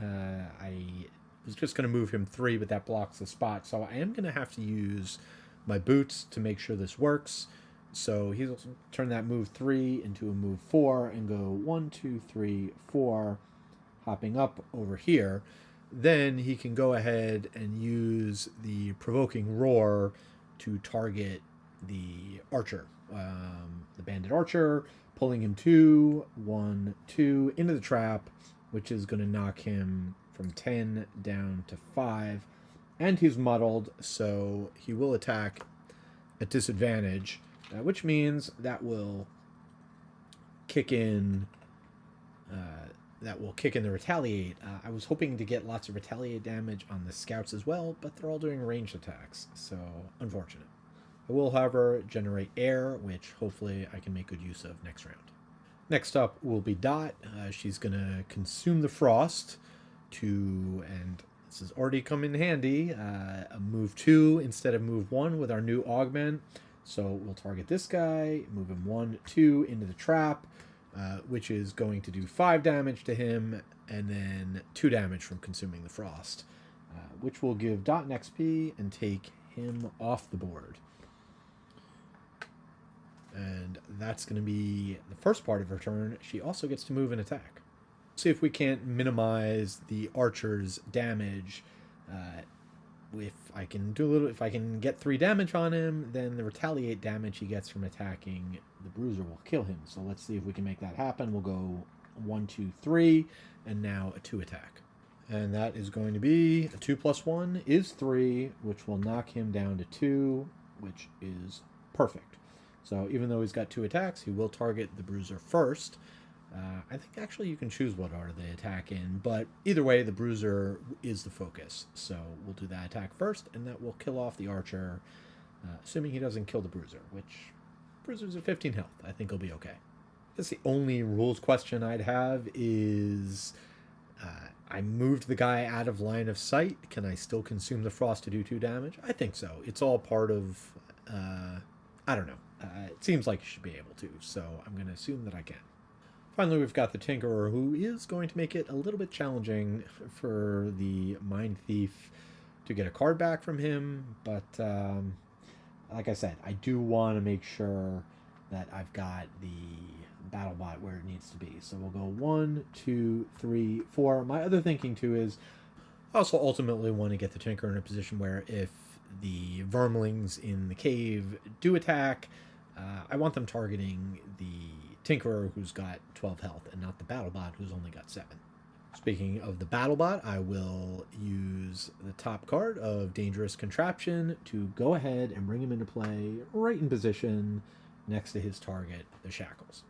I was just going to move him 3, but that blocks the spot, so I am going to have to use my boots to make sure this works. So he'll turn that move 3 into a move 4 and go 1, 2, 3, 4, hopping up over here. Then he can go ahead and use the Provoking Roar to target the archer, the Bandit Archer, pulling him 2, 1, 2 into the trap, which is going to knock him from 10 down to 5. And he's muddled, so he will attack at disadvantage, which means that will kick in. The retaliate. I was hoping to get lots of retaliate damage on the scouts as well, but they're all doing ranged attacks, so unfortunate. I will, however, generate air, which hopefully I can make good use of next round. Next up will be Dot. She's going to consume the frost and this has already come in handy, a move 2 instead of move 1 with our new augment. So we'll target this guy, move him 1, 2 into the trap, which is going to do 5 damage to him, and then 2 damage from consuming the frost, which will give Dot an XP and take him off the board. And that's going to be the first part of her turn. She also gets to move and attack. See if we can't minimize the archer's damage. If I can get 3 damage on him, then the retaliate damage he gets from attacking the Bruiser will kill him. So let's see if we can make that happen. We'll go 1, 2, 3, and now a 2 attack. And that is going to be a 2 plus 1 is 3, which will knock him down to 2, which is perfect. So even though he's got 2 attacks, he will target the Bruiser first. I think actually you can choose what order they attack in, but either way, the Bruiser is the focus. So we'll do that attack first, and that will kill off the Archer, assuming he doesn't kill the Bruiser, which Bruiser's at 15 health. I think he'll be okay. I guess the only rules question I'd have is, I moved the guy out of line of sight. Can I still consume the frost to do 2 damage? I think so. It's all part of, I don't know. It seems like you should be able to, so I'm going to assume that I can. Finally, we've got the Tinkerer, who is going to make it a little bit challenging for the Mindthief to get a card back from him. But like I said, I do want to make sure that I've got the BattleBot where it needs to be. So we'll go 1, 2, 3, 4. My other thinking, too, is I also ultimately want to get the Tinkerer in a position where if the Vermlings in the cave do attack, I want them targeting the Tinkerer, who's got 12 health, and not the BattleBot, who's only got 7. Speaking of the BattleBot, I will use the top card of Dangerous Contraption to go ahead and bring him into play right in position next to his target, the Shackles.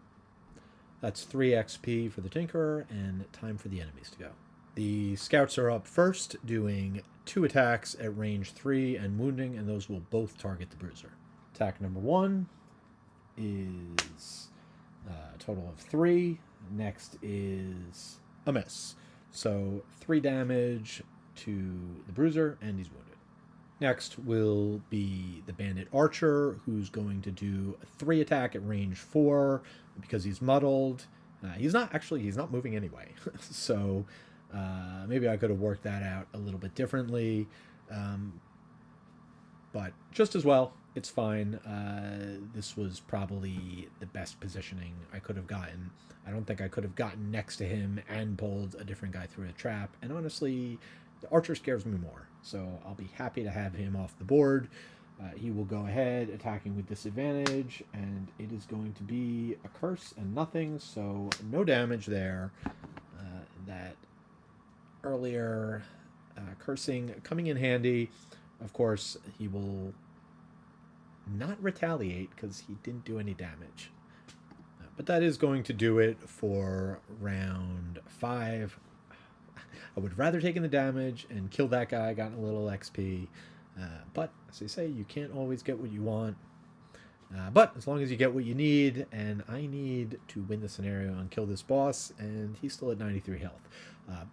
That's 3 XP for the Tinkerer, and time for the enemies to go. The Scouts are up first, doing 2 attacks at range 3 and wounding, and those will both target the Bruiser. Attack number 1 is total of 3. Next is a miss. So 3 damage to the Bruiser, and he's wounded. Next will be the Bandit Archer, who's going to do a 3 attack at range 4 because he's muddled. He's not moving anyway. So maybe I could have worked that out a little bit differently. But just as well, it's fine. This was probably the best positioning I could have gotten. I don't think I could have gotten next to him and pulled a different guy through a trap. And honestly, the Archer scares me more. So I'll be happy to have him off the board. He will go ahead, attacking with disadvantage, and it is going to be a curse and nothing, so no damage there. That earlier cursing coming in handy. Of course, he will not retaliate because he didn't do any damage. But that is going to do it for round 5. I would rather taken the damage and kill that guy, gotten a little XP. But, as they say, you can't always get what you want. But as long as you get what you need, and I need to win the scenario and kill this boss, and he's still at 93 health.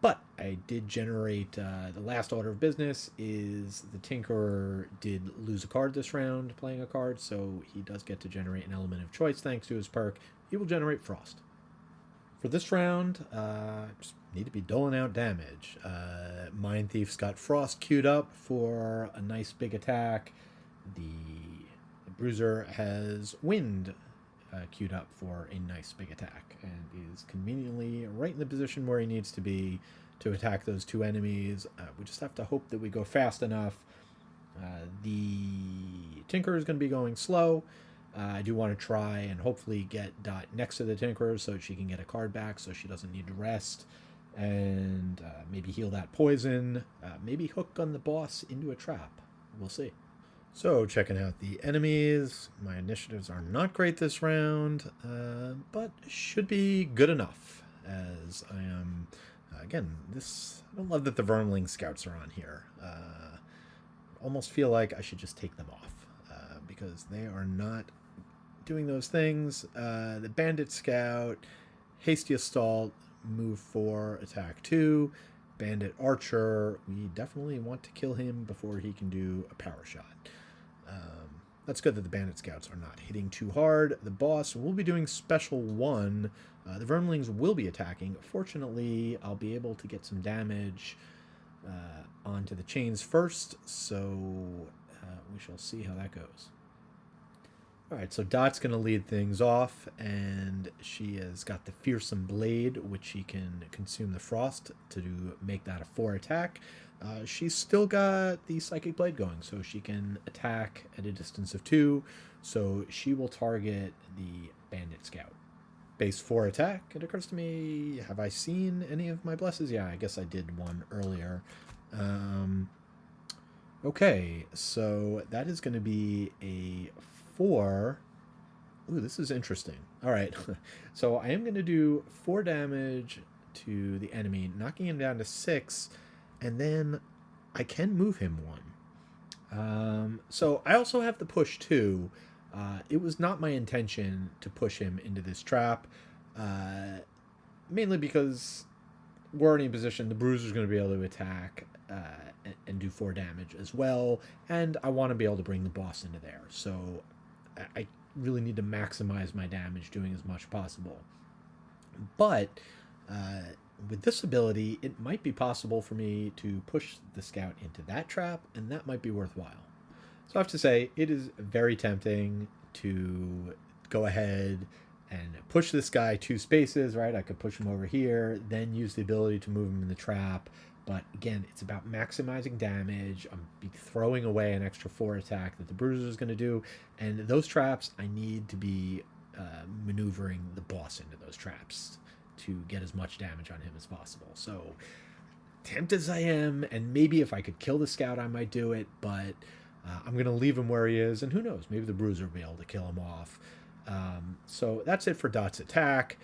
But I did generate, the last order of business is the Tinkerer did lose a card this round playing a card, so he does get to generate an element of choice thanks to his perk. He will generate Frost. For this round, just need to be doling out damage. Mindthief's got Frost queued up for a nice big attack. The Bruiser has Wind queued up for a nice big attack and is conveniently right in the position where he needs to be to attack those 2 enemies. We just have to hope that we go fast enough. The Tinkerer is going to be going slow. I do want to try and hopefully get Dot next to the Tinkerer so she can get a card back so she doesn't need to rest. And maybe heal that poison. Maybe hook on the boss into a trap. We'll see. So, checking out the enemies. My initiatives are not great this round, but should be good enough. As I am, again, I don't love that the Vermling Scouts are on here. Almost feel like I should just take them off, because they are not doing those things. The Bandit Scout, Hasty Assault, move 4, attack 2. Bandit Archer, we definitely want to kill him before he can do a power shot. That's good that the Bandit Scouts are not hitting too hard. The boss will be doing special 1. The Vermlings will be attacking. Fortunately, I'll be able to get some damage onto the chains first, so we shall see how that goes. Alright, so Dot's going to lead things off, and she has got the Fearsome Blade, which she can consume the Frost to make that a 4 attack. She's still got the Psychic Blade going, so she can attack at a distance of 2, so she will target the Bandit Scout. Base 4 attack. It occurs to me, have I seen any of my blesses? Yeah, I guess I did one earlier. Okay, so that is going to be a 4. Ooh, this is interesting. All right, so I am going to do 4 damage to the enemy, knocking him down to 6, and then I can move him 1. So I also have the push 2. It was not my intention to push him into this trap, mainly because we're already in position. The Bruiser's going to be able to attack and do 4 damage as well, and I want to be able to bring the boss into there. So I really need to maximize my damage, doing as much possible. But with this ability, it might be possible for me to push the Scout into that trap, and that might be worthwhile. So I have to say, it is very tempting to go ahead and push this guy 2 spaces, right? I could push him over here, then use the ability to move him in the trap. But again, it's about maximizing damage. I'm throwing away an extra 4 attack that the Bruiser is going to do. And those traps, I need to be maneuvering the boss into those traps to get as much damage on him as possible. So, tempted as I am, and maybe if I could kill the Scout, I might do it. But I'm going to leave him where he is. And who knows, maybe the Bruiser will be able to kill him off. So that's it for Dot's attack.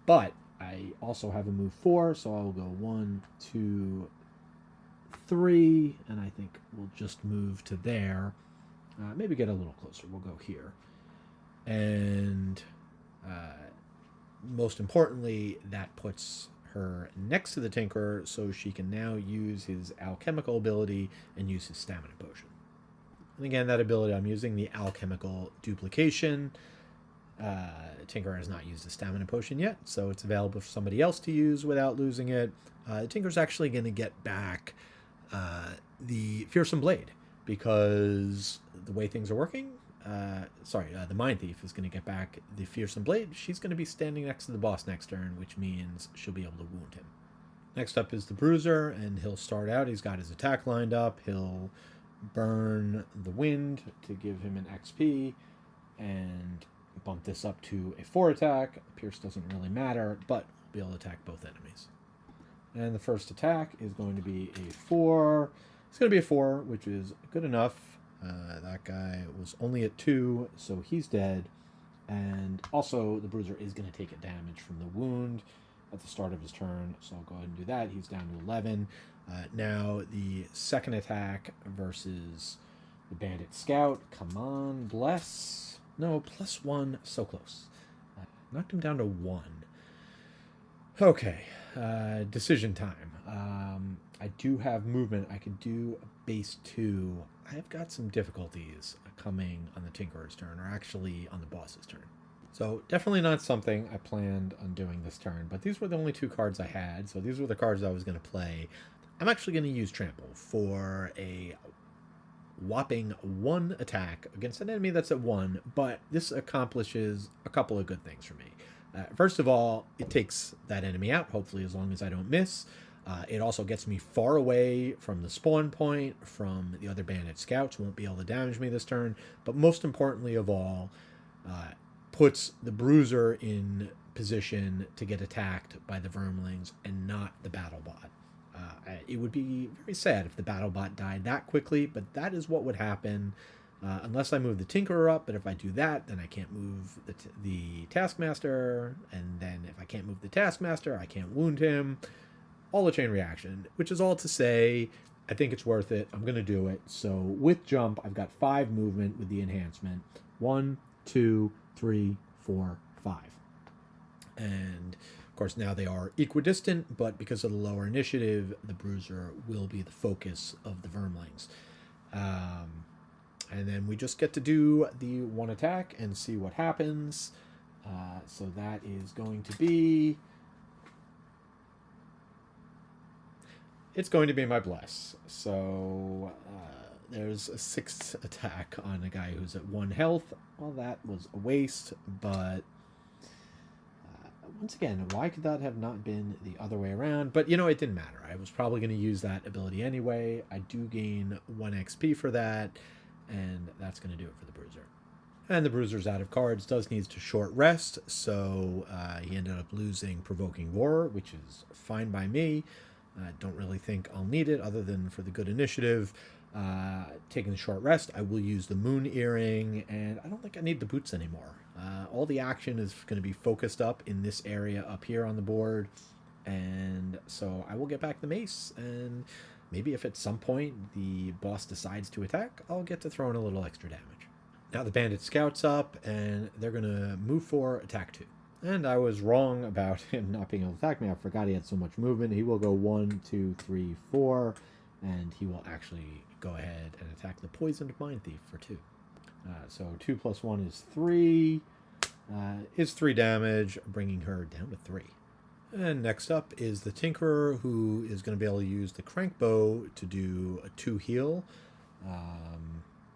But I also have a move 4, so I'll go 1, 2, 3, and I think we'll just move to there. Maybe get a little closer. We'll go here. And most importantly, that puts her next to the Tinkerer, so she can now use his alchemical ability and use his stamina potion. And again, that ability I'm using, the alchemical duplication. Tinkerer has not used the stamina potion yet, so it's available for somebody else to use without losing it. Tinkerer's actually going to get back the Fearsome Blade, because the way things are working, the Mindthief is going to get back the Fearsome Blade. She's going to be standing next to the boss next turn, which means she'll be able to wound him. Next up is the Bruiser, and he'll start out. He's got his attack lined up. He'll burn the wind to give him an XP, and bump this up to a 4 attack. Pierce doesn't really matter, but we'll be able to attack both enemies. And the first attack is going to be a 4. It's going to be a 4, which is good enough. That guy was only at 2, so he's dead. And also, the Bruiser is going to take a damage from the wound at the start of his turn, so I'll go ahead and do that. He's down to 11. Now, the second attack versus the Bandit Scout. Come on, bless. No, +1. So close. Knocked him down to 1. Okay, decision time. I do have movement. I could do a base 2. I've got some difficulties coming on the Tinkerer's turn, or actually on the boss's turn. So definitely not something I planned on doing this turn, but these were the only 2 cards I had, so these were the cards I was going to play. I'm actually going to use Trample for a whopping 1 attack against an enemy that's at 1, but this accomplishes a couple of good things for me. First of all, it takes that enemy out, hopefully as long as I don't miss. It also gets me far away from the spawn point, from the other bandit scouts, won't be able to damage me this turn. But most importantly of all, puts the Bruiser in position to get attacked by the Vermlings and not the BattleBot. It would be very sad if the BattleBot died that quickly, but that is what would happen unless I move the Tinkerer up. But if I do that, then I can't move the Taskmaster, and then if I can't move the Taskmaster, I can't wound him. All a chain reaction, which is all to say, I think it's worth it. I'm going to do it. So with jump, I've got 5 movement with the enhancement. 1, 2, 3, 4, 5. And of course, now they are equidistant, but because of the lower initiative, the Bruiser will be the focus of the Vermlings. And then we just get to do the 1 attack and see what happens. So that is going to be... It's going to be my bless. So there's a 6th attack on a guy who's at 1 health. Well, that was a waste, but once again, why could that have not been the other way around? But, you know, it didn't matter. I was probably going to use that ability anyway. I do gain 1 XP for that, and that's going to do it for the Bruiser. And the Bruiser's out of cards, does need to short rest, so he ended up losing Provoking Roar, which is fine by me. I don't really think I'll need it other than for the good initiative. Taking the short rest, I will use the Moon Earring, and I don't think I need the boots anymore. All the action is going to be focused up in this area up here on the board, and so I will get back the mace, and maybe if at some point the boss decides to attack, I'll get to throw in a little extra damage. Now the Bandit Scout's up, and they're going to move for attack 2. And I was wrong about him not being able to attack me. I forgot he had so much movement. He will go 1, 2, 3, 4, and he will actually go ahead and attack the poisoned Mindthief for 2. So 2 + 1 is 3. Is 3 damage, bringing her down to 3. And next up is the Tinkerer, who is going to be able to use the Crankbow to do a 2 heal.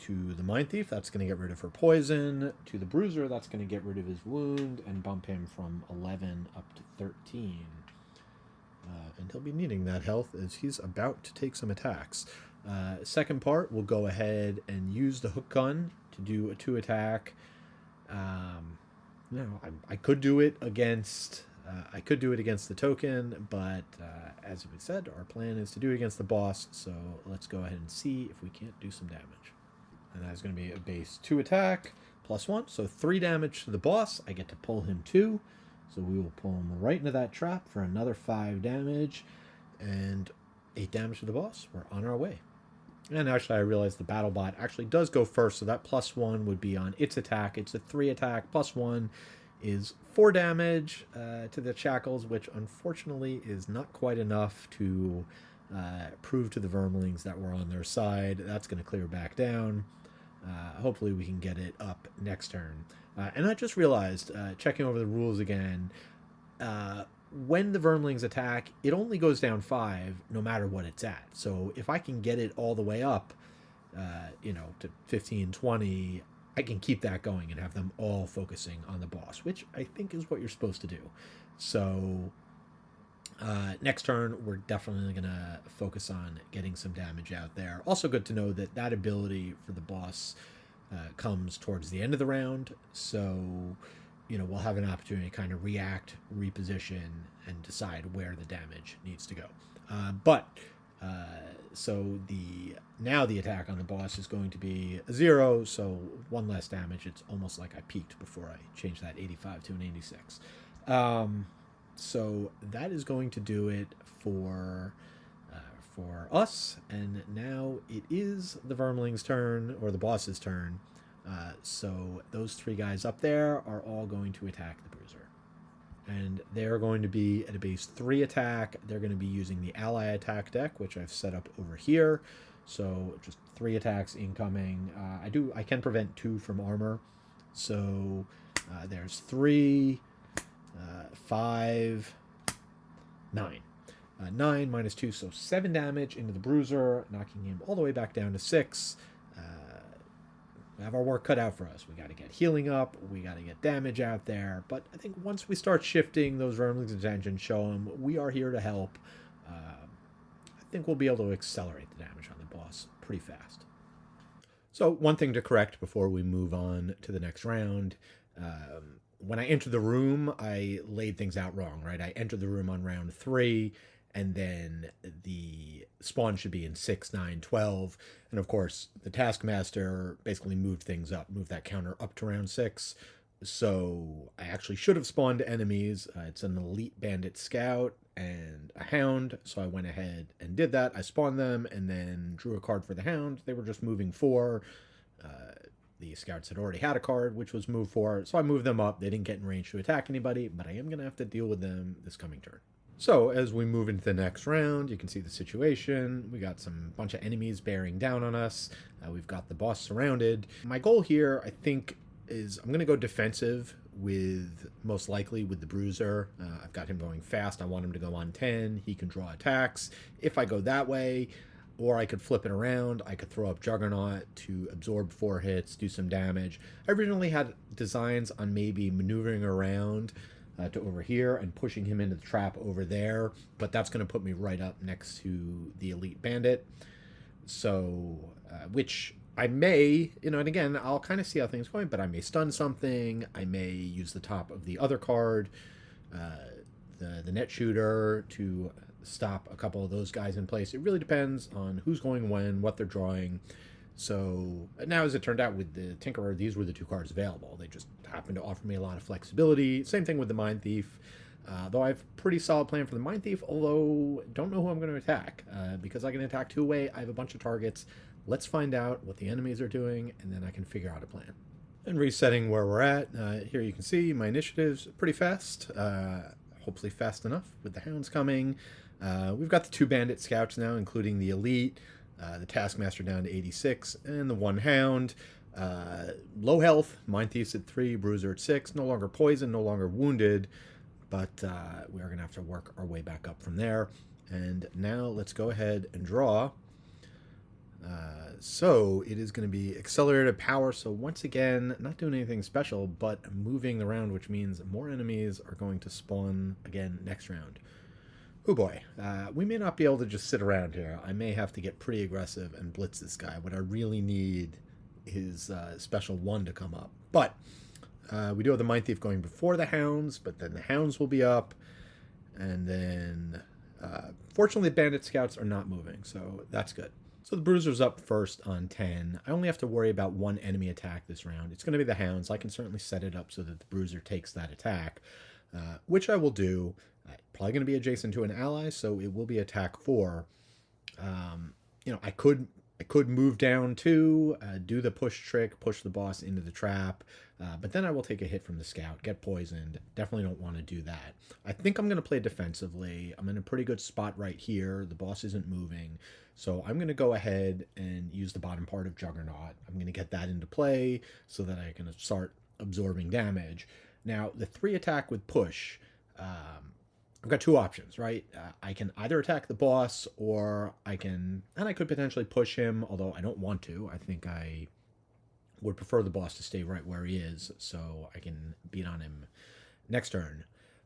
To the Mindthief, that's going to get rid of her poison. To the Bruiser, that's going to get rid of his wound and bump him from 11 up to 13. And he'll be needing that health as he's about to take some attacks. Second part, we'll go ahead and use the hook gun to do a 2 attack. I could do it against... the token, but as we said, our plan is to do it against the boss, so let's go ahead and see if we can't do some damage. And that's going to be a base 2 attack, +1, so 3 damage to the boss. I get to pull him 2, so we will pull him right into that trap for another 5 damage, and 8 damage to the boss. We're on our way. And actually, I realized the BattleBot actually does go first, so that +1 would be on its attack. It's a 3 attack, +1 is 4 damage to the shackles, which unfortunately is not quite enough to prove to the vermlings that we're on their side. That's going to clear back down. Hopefully we can get it up next turn. And I just realized, checking over the rules again, when the vermlings attack, it only goes down 5 no matter what it's at. So if I can get it all the way up, to 15, 20, I can keep that going and have them all focusing on the boss, which I think is what you're supposed to do. So next turn, we're definitely going to focus on getting some damage out there. Also good to know that that ability for the boss comes towards the end of the round. So, we'll have an opportunity to kind of react, reposition, and decide where the damage needs to go. So the attack on the boss is going to be a 0, so 1 less damage. It's almost like I peaked before I changed that 85 to an 86. So that is going to do it for us, and now it is the vermling's turn, or the boss's turn. So those 3 guys up there are all going to attack the Bruiser. And they're going to be at a base 3 attack. They're going to be using the ally attack deck, which I've set up over here. So just 3 attacks incoming. I can prevent 2 from armor. So there's 3, 5, 9. 9 minus 2, so 7 damage into the Bruiser, knocking him all the way back down to 6. We have our work cut out for us. We got to get healing up. We got to get damage out there. But I think once we start shifting those vermlings' attention, show them we are here to help, I think we'll be able to accelerate the damage on the boss pretty fast. So one thing to correct before we move on to the next round. When I entered the room, I laid things out wrong, right? I entered the room on round 3, and then the spawn should be in 6, 9, 12. And of course, the Taskmaster basically moved things up, moved that counter up to round 6. So I actually should have spawned enemies. It's an elite bandit scout and a hound. So I went ahead and did that. I spawned them and then drew a card for the hound. They were just moving 4. The scouts had already had a card, which was move 4. So I moved them up. They didn't get in range to attack anybody, but I am going to have to deal with them this coming turn. So as we move into the next round, you can see the situation. We got some bunch of enemies bearing down on us. We've got the boss surrounded. My goal here, I think, is I'm going to go defensive most likely with the Bruiser. I've got him going fast. I want him to go on 10. He can draw attacks. If I go that way, or I could flip it around, I could throw up Juggernaut to absorb 4 hits, do some damage. I originally had designs on maybe maneuvering around to over here and pushing him into the trap over there, but that's going to put me right up next to the elite bandit. So, which I may, and again, I'll kind of see how things going, but I may stun something. I may use the top of the other card, the net shooter, to stop a couple of those guys in place. It really depends on who's going when, what they're drawing. So now, as it turned out with the Tinkerer, these were the 2 cards available. They just happened to offer me a lot of flexibility. Same thing with the Mindthief. Though I have a pretty solid plan for the Mindthief, although don't know who I'm going to attack. Because I can attack 2-way, I have a bunch of targets. Let's find out what the enemies are doing, and then I can figure out a plan. And resetting where we're at, here you can see my initiative's pretty fast. Hopefully fast enough with the hounds coming. We've got the 2 bandit scouts now, including the elite. The Taskmaster down to 86, and the 1 hound. Low health, Mindthief's at 3, Bruiser at 6, no longer poisoned, no longer wounded, but we are going to have to work our way back up from there. And now let's go ahead and draw. So it is going to be accelerated power, so once again, not doing anything special, but moving around, which means more enemies are going to spawn again next round. Oh boy, we may not be able to just sit around here. I may have to get pretty aggressive and blitz this guy. What I really need is special 1 to come up. But we do have the Mindthief going before the hounds, but then the hounds will be up. And then, fortunately, the bandit scouts are not moving, so that's good. So the Bruiser's up first on 10. I only have to worry about 1 enemy attack this round. It's going to be the hounds. I can certainly set it up so that the Bruiser takes that attack, which I will do. Probably going to be adjacent to an ally, so it will be attack 4. I could I could move down too, do the push trick, push the boss into the trap, but then I will take a hit from the scout, get poisoned. Definitely don't want to do that. I think I'm going to play defensively. I'm in a pretty good spot right here. The boss isn't moving. So I'm going to go ahead and use the bottom part of Juggernaut. I'm going to get that into play so that I can start absorbing damage. Now, the 3 attack with push, I've got 2 options, right? I can either attack the boss, or I could potentially push him, although I don't want to. I think I would prefer the boss to stay right where he is, so I can beat on him next turn.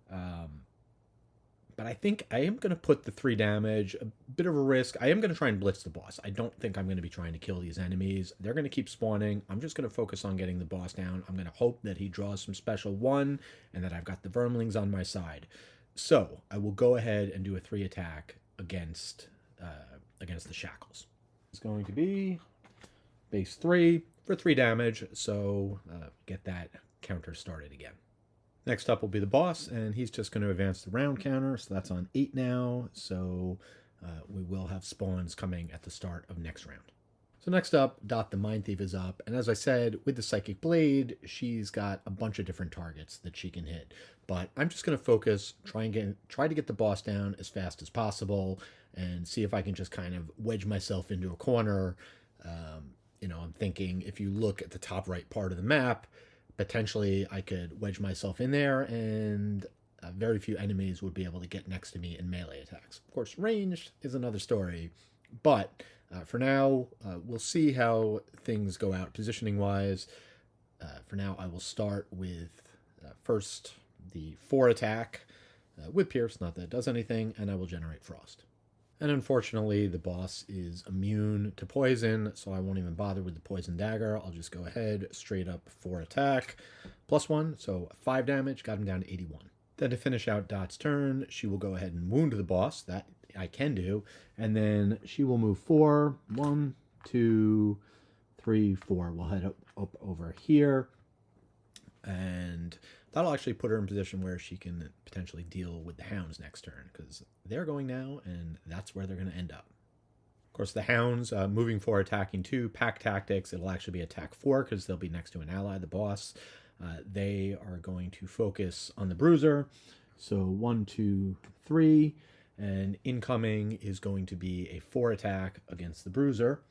But I think I am going to put the 3 damage, a bit of a risk. I am going to try and blitz the boss. I don't think I'm going to be trying to kill these enemies. They're going to keep spawning. I'm just going to focus on getting the boss down. I'm going to hope that he draws some special 1 and that I've got the vermlings on my side. So I will go ahead and do a 3 attack against the shackles. It's going to be base 3 for 3 damage, so get that counter started again. Next up will be the boss, and he's just going to advance the round counter, so that's on 8 now, so we will have spawns coming at the start of next round. So next up, Dot the Mindthief is up, and as I said, with the Psychic Blade, she's got a bunch of different targets that she can hit. But I'm just going to focus, try to get the boss down as fast as possible, and see if I can just kind of wedge myself into a corner. I'm thinking if you look at the top right part of the map, potentially I could wedge myself in there, and very few enemies would be able to get next to me in melee attacks. Of course, ranged is another story, but for now, we'll see how things go out positioning-wise. For now, I will start with first the 4 attack with Pierce, not that it does anything, and I will generate Frost. And unfortunately, the boss is immune to poison, so I won't even bother with the poison dagger. I'll just go ahead, straight up 4 attack, +1, so 5 damage, got him down to 81. Then to finish out Dot's turn, she will go ahead and wound the boss. That I can do. And then she will move 4. 1, 2, 3, 4. We'll head up over here. And that'll actually put her in a position where she can potentially deal with the hounds next turn, because they're going now, and that's where they're going to end up. Of course, the hounds, moving 4, attacking 2, pack tactics. It'll actually be attack 4, because they'll be next to an ally, the boss. They are going to focus on the Bruiser. So 1, 2, 3. And incoming is going to be a 4 attack against the Bruiser,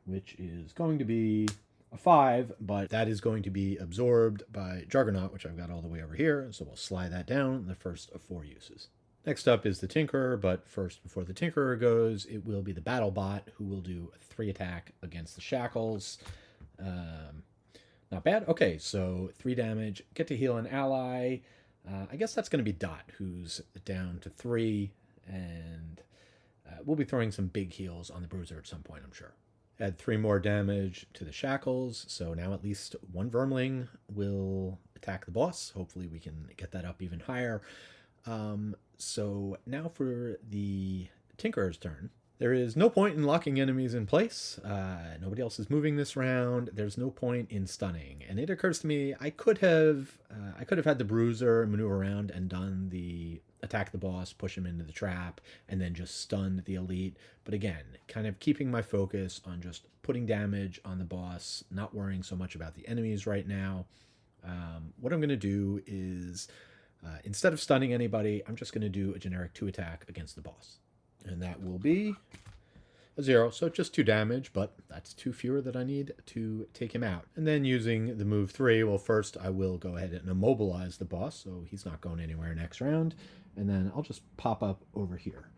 which is going to be a 5, but that is going to be absorbed by Juggernaut, which I've got all the way over here, so we'll slide that down, the first of 4 uses. Next up is the Tinkerer, but first, before the Tinkerer goes, it will be the Battlebot, who will do a 3 attack against the Shackles. Not bad. Okay, so 3 damage, get to heal an ally. I guess that's going to be Dot, who's down to 3, and we'll be throwing some big heals on the Bruiser at some point, I'm sure. Add 3 more damage to the Shackles, so now at least 1 Vermling will attack the boss. Hopefully we can get that up even higher. So now for the Tinkerer's turn. There is no point in locking enemies in place. Nobody else is moving this round. There's no point in stunning. And it occurs to me I could have had the Bruiser maneuver around and done the attack the boss, push him into the trap, and then just stun the elite. But again, kind of keeping my focus on just putting damage on the boss, not worrying so much about the enemies right now. What I'm going to do is, instead of stunning anybody, I'm just going to do a generic 2 attack against the boss. And that will be a 0, so just 2 damage, but that's 2 fewer that I need to take him out. And then using the move 3, well, first I will go ahead and immobilize the boss, so he's not going anywhere next round. And then I'll just pop up over here.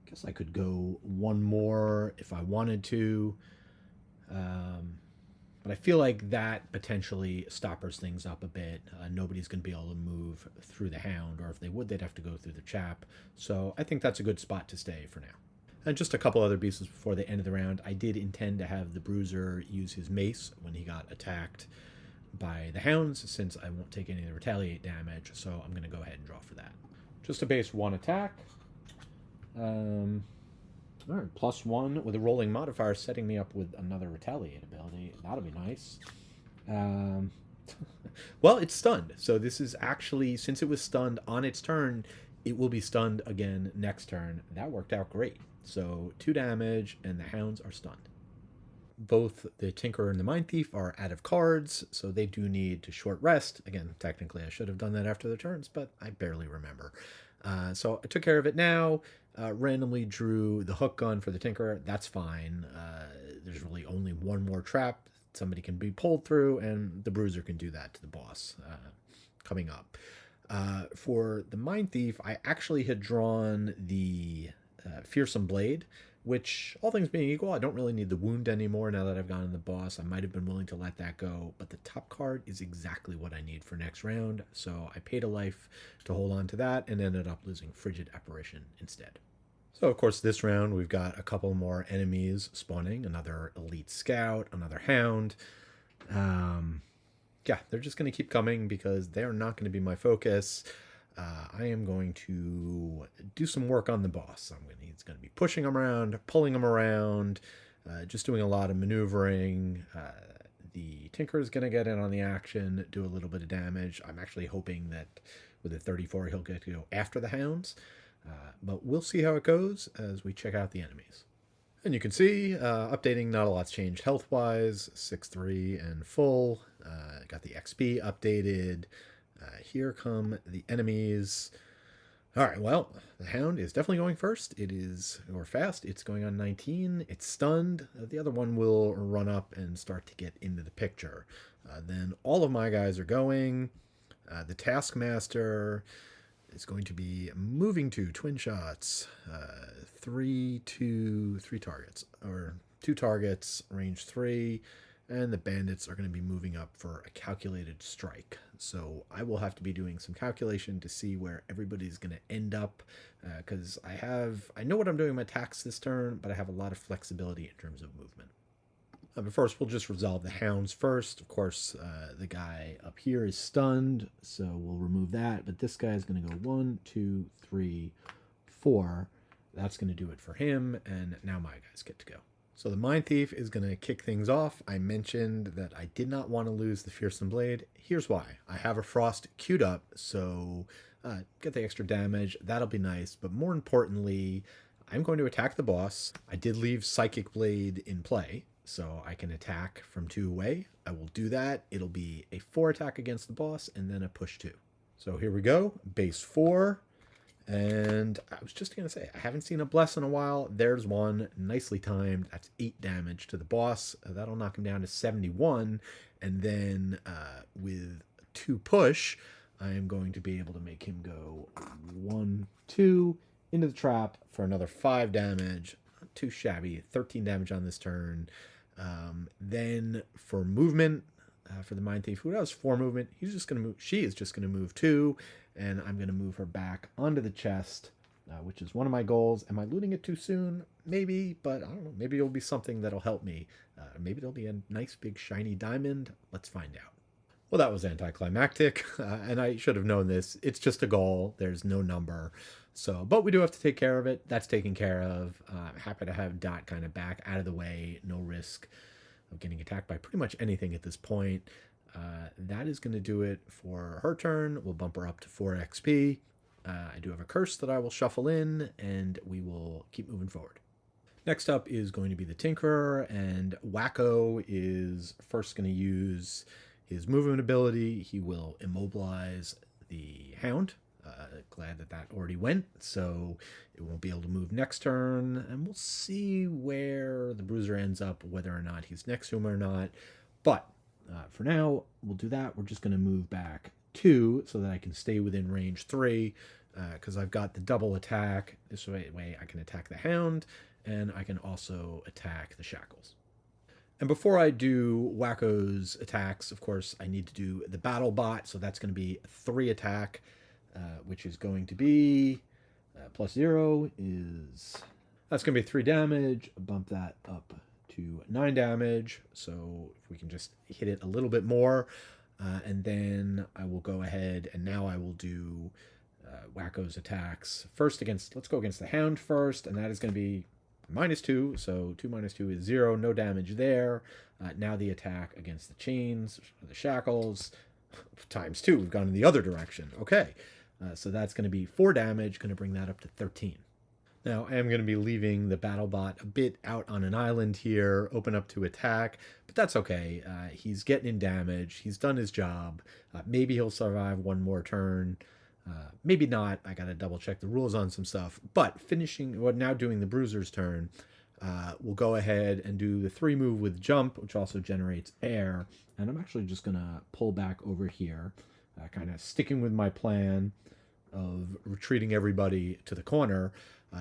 Guess I could go 1 more if I wanted to. But I feel like that potentially stoppers things up a bit. Nobody's going to be able to move through the hound, or if they would, they'd have to go through the chap. So I think that's a good spot to stay for now. And just a couple other pieces before the end of the round. I did intend to have the Bruiser use his mace when he got attacked by the hounds, since I won't take any of the retaliate damage, so I'm going to go ahead and draw for that. Just a base 1 attack. All right, +1 with a rolling modifier, setting me up with another retaliate ability. That'll be nice. Well, it's stunned. So this is actually, since it was stunned on its turn, it will be stunned again next turn. That worked out great. So 2 damage, and the hounds are stunned. Both the Tinkerer and the Mindthief are out of cards, so they do need to short rest. Again, technically I should have done that after their turns, but I barely remember. So I took care of it now. Randomly drew the hook gun for the Tinkerer. That's fine. There's really only one more trap somebody can be pulled through, and the Bruiser can do that to the boss coming up. For the Mindthief, I actually had drawn the Fearsome Blade, which, all things being equal, I don't really need the wound anymore now that I've gotten the boss. I might have been willing to let that go, but the top card is exactly what I need for next round, so I paid a life to hold on to that and ended up losing Frigid Apparition instead. So, of course, this round we've got a couple more enemies spawning, another Elite Scout, another Hound. Yeah, they're just going to keep coming because they're not going to be my focus. I am going to do some work on the boss. He's going to be pushing him around, pulling him around, just doing a lot of maneuvering. The Tinker is going to get in on the action, do a little bit of damage. I'm actually hoping that with a 34 he'll get to go after the Hounds. But we'll see how it goes as we check out the enemies. And you can see, updating, not a lot's changed health-wise. 6-3 and full. Got the XP updated. Here come the enemies. All right, well, the Hound is definitely going first. It is, or fast. It's going on 19. It's stunned. The other one will run up and start to get into the picture. Then all of my guys are going. The Taskmaster is going to be moving to twin shots. 3 targets, or 2 targets, range 3. And the bandits are going to be moving up for a calculated strike. So I will have to be doing some calculation to see where everybody's going to end up, because I know what I'm doing in my attacks this turn, but I have a lot of flexibility in terms of movement. But first, we'll just resolve the Hounds first. Of course, the guy up here is stunned, so we'll remove that. But this guy is going to go 1, 2, 3, 4. That's going to do it for him, and now my guys get to go. So the Mindthief is going to kick things off. I mentioned that I did not want to lose the Fearsome Blade. Here's why. I have a Frost queued up, so get the extra damage. That'll be nice. But more importantly, I'm going to attack the boss. I did leave Psychic Blade in play, so I can attack from 2 away. I will do that. It'll be a 4 attack against the boss and then a push 2. So here we go. Base 4. And I was just going to say, I haven't seen a bless in a while. There's one, nicely timed. That's 8 damage to the boss. That'll knock him down to 71. And then with 2 push, I am going to be able to make him go 1, 2 into the trap for another 5 damage. Not too shabby. 13 damage on this turn. Then for movement, for the Mindthief, who does 4 movement, he's just going to move. She is just going to move 2. And I'm going to move her back onto the chest, which is one of my goals. Am I looting it too soon? Maybe, but I don't know. Maybe it'll be something that'll help me. Maybe it'll be a nice big shiny diamond. Let's find out. Well, that was anticlimactic, and I should have known this. It's just a goal. There's no number. So, but we do have to take care of it. That's taken care of. I'm happy to have Dot kind of back out of the way. No risk of getting attacked by pretty much anything at this point. That is going to do it for her turn. We'll bump her up to 4 XP. I do have a curse that I will shuffle in, and we will keep moving forward. Next up is going to be the Tinkerer, and Wakko is first going to use his movement ability. He will immobilize the Hound. Glad that that already went, so it won't be able to move next turn, and we'll see where the Bruiser ends up, whether or not he's next to him or not. But for now, we'll do that. We're just going to move back 2 so that I can stay within range 3, because I've got the double attack. This way I can attack the Hound, and I can also attack the Shackles. And before I do Wakko's attacks, of course, I need to do the Battle Bot, so that's going to be 3 attack, which is going to be +0 is... That's going to be 3 damage. Bump that up to 9 damage, so if we can just hit it a little bit more, and then I will go ahead and now I will do Wakko's attacks first against, let's go against the Hound first, and that is going to be -2, so 2 minus 2 is 0, no damage there. Now the attack against the chains, the shackles, ×2, we've gone in the other direction. Okay, so that's going to be 4 damage, going to bring that up to 13. Now, I am going to be leaving the BattleBot a bit out on an island here, open up to attack, but that's okay. He's getting in damage. He's done his job. Maybe he'll survive one more turn. Maybe not. I got to double check the rules on some stuff. But now doing the Bruiser's turn, we'll go ahead and do the 3-move with jump, which also generates air. And I'm actually just going to pull back over here, kind of sticking with my plan of retreating everybody to the corner.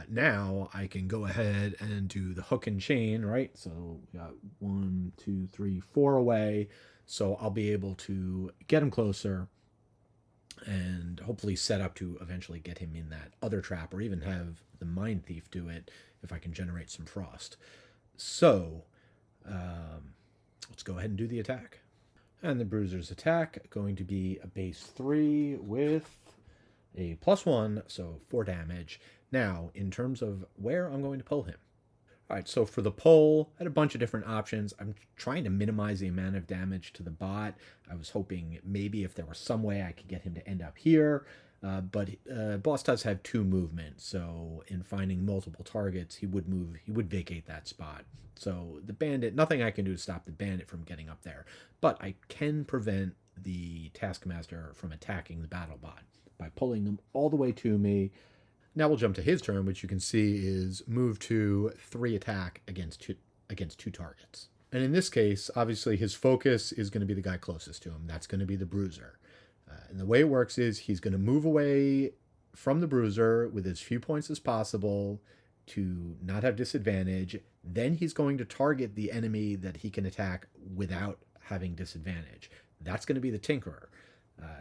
Now I can go ahead and do the hook and chain, right? So we got 1, 2, 3, 4 away. So I'll be able to get him closer and hopefully set up to eventually get him in that other trap, or even have the Mindthief do it if I can generate some frost. So let's go ahead and do the attack. And the Bruiser's attack going to be a base 3 with a +1, so 4 damage. Now, in terms of where I'm going to pull him. All right, so for the pull, I had a bunch of different options. I'm trying to minimize the amount of damage to the bot. I was hoping maybe if there was some way I could get him to end up here. But boss does have 2 movement, so in finding multiple targets, he would vacate that spot. So the bandit, nothing I can do to stop the bandit from getting up there. But I can prevent the Taskmaster from attacking the BattleBot by pulling them all the way to me. Now we'll jump to his turn, which you can see is move to 3 attack against two targets. And in this case, obviously his focus is going to be the guy closest to him. That's going to be the Bruiser. And the way it works is he's going to move away from the Bruiser with as few points as possible to not have disadvantage. Then he's going to target the enemy that he can attack without having disadvantage. That's going to be the Tinkerer.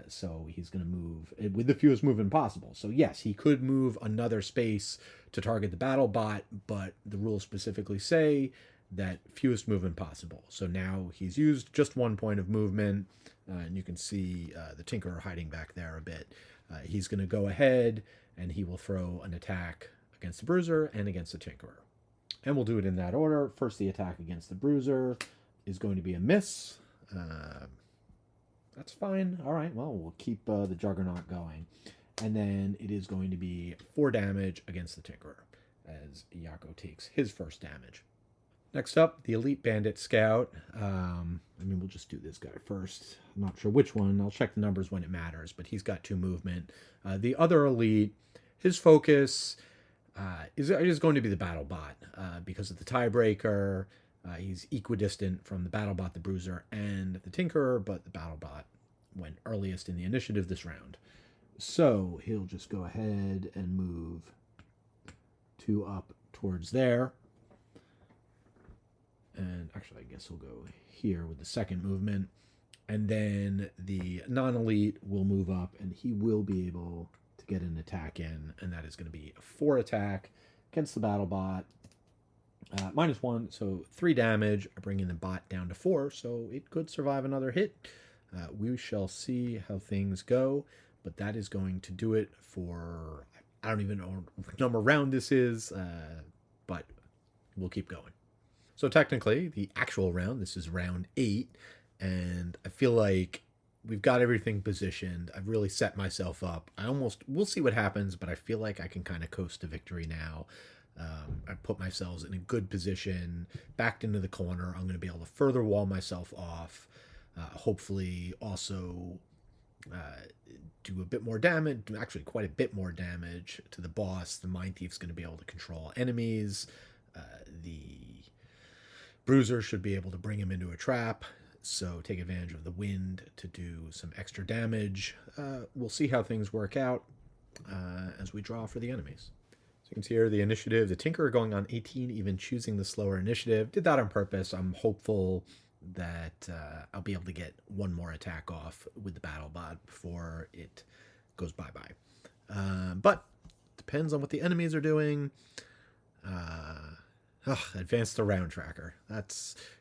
So he's going to move with the fewest movement possible. So yes, he could move another space to target the BattleBot, but the rules specifically say that fewest movement possible. So now he's used just 1 point of movement, and you can see the Tinkerer hiding back there a bit. He's going to go ahead and he will throw an attack against the Bruiser and against the Tinkerer. And we'll do it in that order. First, the attack against the Bruiser is going to be a miss. That's fine. All right, well, we'll keep the Juggernaut going. And then it is going to be 4 damage against the Tinkerer as Yakko takes his first damage. Next up, the Elite Bandit Scout. We'll just do this guy first. I'm not sure which one. I'll check the numbers when it matters, but he's got 2 movement. The other Elite, his focus is going to be the BattleBot because of the tiebreaker. He's equidistant from the BattleBot, the Bruiser, and the Tinkerer, but the BattleBot went earliest in the initiative this round. So he'll just go ahead and move 2 up towards there. And actually, I guess he'll go here with the second movement. And then the non-elite will move up, and he will be able to get an attack in, and that is going to be a 4 attack against the BattleBot. -1, so 3 damage, bringing the bot down to 4, so it could survive another hit. We shall see how things go, but that is going to do it for, I don't even know what number round this is, but we'll keep going. So technically, the actual round, this is round 8, and I feel like we've got everything positioned. I've really set myself up. We'll see what happens, but I feel like I can kind of coast to victory now. I put myself in a good position, backed into the corner. I'm going to be able to further wall myself off. Hopefully also do a bit more damage, actually quite a bit more damage to the boss. The Mindthief's going to be able to control enemies. The Bruiser should be able to bring him into a trap, so take advantage of the wind to do some extra damage. We'll see how things work out as we draw for the enemies. You can see here the initiative, the Tinkerer going on 18, even choosing the slower initiative. Did that on purpose. I'm hopeful that I'll be able to get 1 more attack off with the BattleBot before it goes bye-bye. But depends on what the enemies are doing. Advance the round tracker.